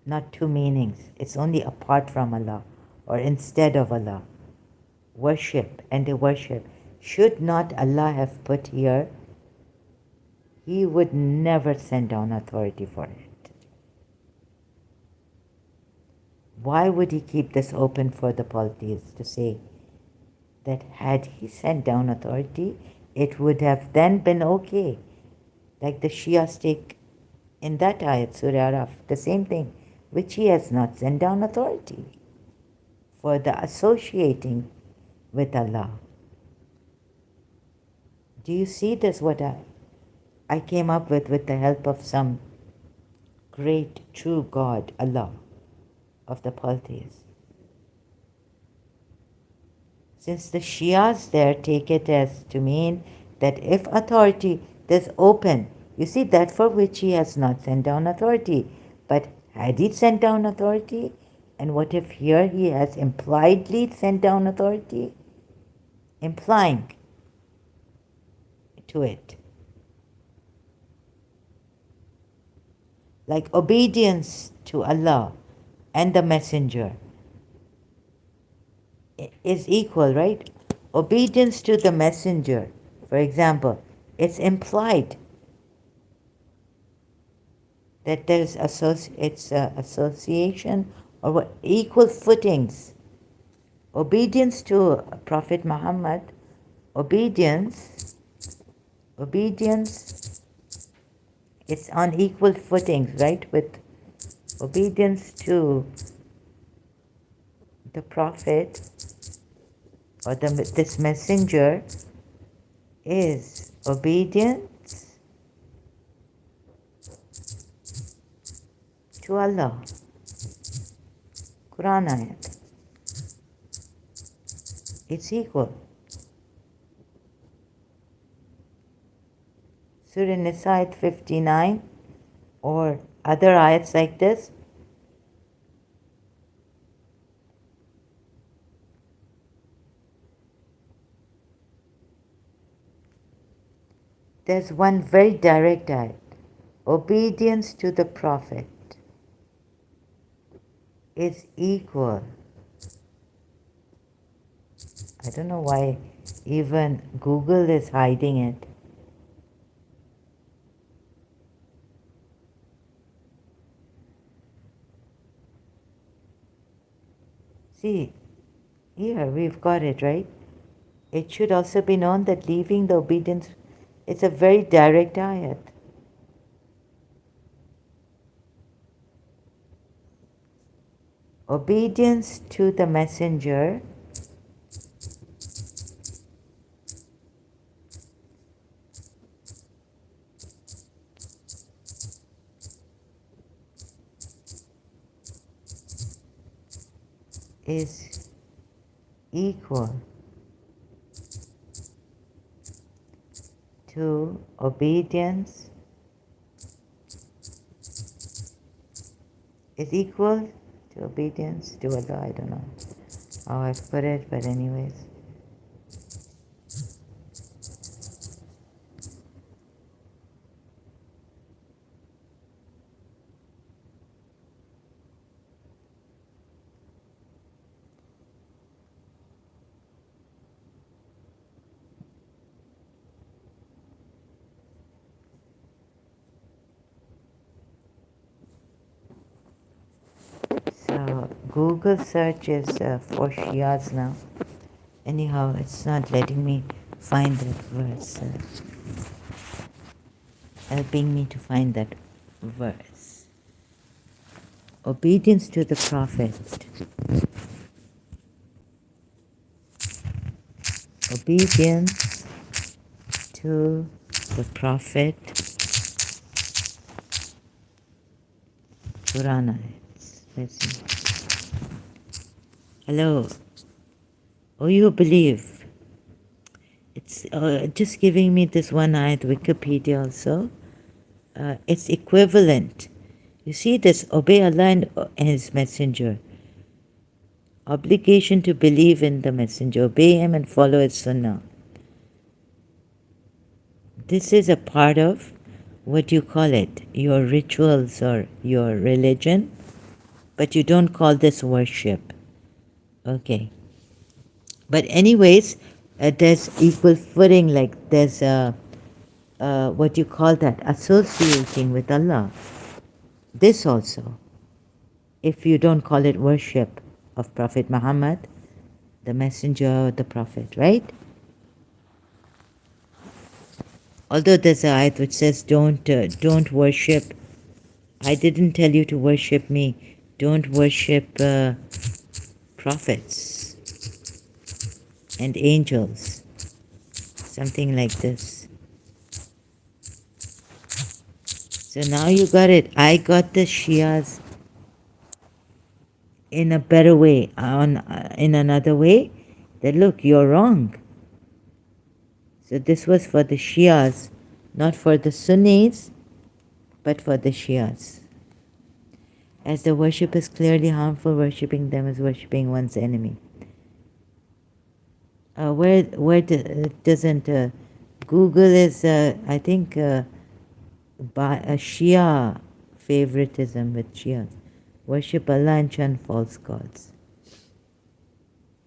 not two meanings. It's only apart from Allah or instead of Allah. Worship and the worship. Should not Allah have put here, He would never send down authority for it. Why would He keep this open for the polytheists to say that had He sent down authority, it would have then been okay? Like the Shias take in that ayat, Surah Araf, the same thing, which He has not sent down authority for the associating with Allah. Do you see this, what I came up with the help of some great true God, Allah, of the polytheists? Since the Shias there take it as to mean that if authority is open, you see that for which He has not sent down authority. But had He sent down authority, and what if here He has impliedly sent down authority? Implying to it. Like obedience to Allah and the Messenger is equal, right? Obedience to the Messenger, for example, it's implied that there's association or what, equal footings. Obedience to Prophet Muhammad, obedience, it's on equal footings, right? With obedience to the Prophet or this messenger is obedience to Allah. Quran ayat. It's equal. Surah Nisa 59 or other ayats like this. There's one very direct ayat. Obedience to the Prophet is equal. I don't know why even Google is hiding it. See, here we've got it, right? It should also be known that leaving the obedience, it's a very direct ayat. Obedience to the messenger is equal to obedience is equal to obedience to Allah. I don't know how I put it, but anyways. So Google search is for Shias now. Anyhow, it's not letting me find that verse, helping me to find that verse. Obedience to the Prophet. Obedience to the Prophet. Quran ayats. Let's see. Hello. Oh, you believe. It's just giving me this one ayat, Wikipedia also. It's equivalent. You see this, obey Allah and His Messenger. Obligation to believe in the Messenger, obey him and follow his Sunnah. This is a part of what you call it, your rituals or your religion, but you don't call this worship. Okay. But anyways, there's equal footing, like there's what you call that, associating with Allah. This also, if you don't call it worship of Prophet Muhammad, the messenger, the prophet, right? Although there's an ayat which says, don't worship. I didn't tell you to worship me. Don't worship prophets and angels. Something like this. So now you got it. I got the Shias in a better way, in another way, that look, you're wrong. So this was for the Shias, not for the Sunnis, but for the Shias. As the worship is clearly harmful, worshipping them is worshipping one's enemy. Where doesn't Google is I think by a Shia favoritism with Shias. Worship Allah and shun false gods.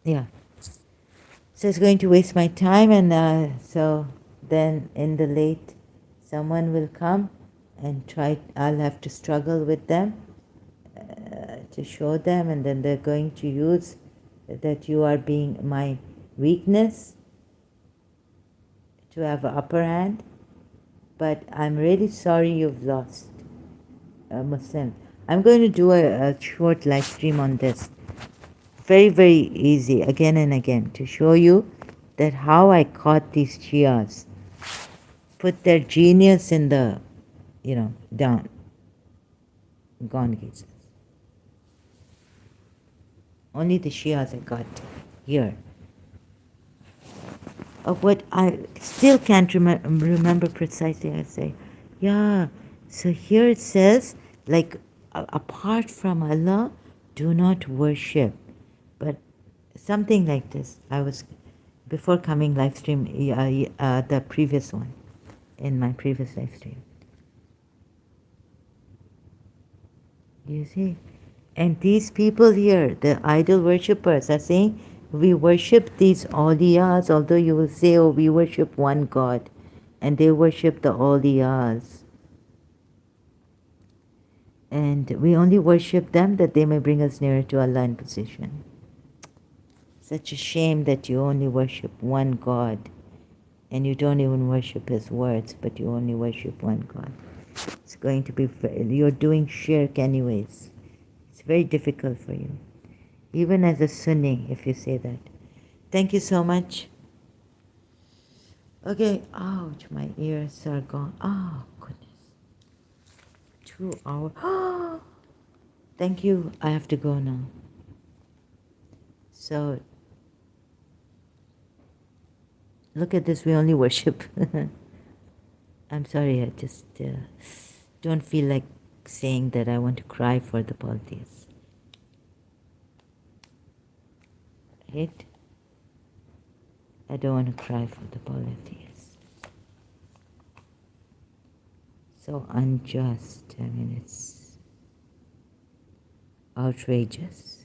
Yeah. So it's going to waste my time, and so then in the late, someone will come and try. I'll have to struggle with them to show them, and then they're going to use that you are being my weakness to have an upper hand. But I'm really sorry you've lost, Muslim. I'm going to do a short live stream on this. Very, very easy, again and again, to show you that how I caught these Shias. Put their genius in the, down. Gone cases. Only the Shias I got here. Of what I still can't remember precisely. I say, yeah, so here it says, like, apart from Allah, do not worship. But something like this. I was, before coming live stream, the previous one, in my previous live stream. You see? And these people here, the idol worshippers, are saying, we worship these awliyas, although you will say, oh, we worship one God. And they worship the awliyas. And we only worship them that they may bring us nearer to Allah in position. Such a shame that you only worship one God. And you don't even worship His words, but you only worship one God. It's going to be, you're doing shirk anyways. It's very difficult for you. Even as a Sunni, if you say that. Thank you so much. Okay, ouch, my ears are gone. Oh, goodness. 2 hours. Thank you. I have to go now. So, look at this. We only worship. I'm sorry, I just don't feel like saying that I want to cry for the polytheists. Right? I don't want to cry for the polytheists. So unjust. I mean, it's outrageous.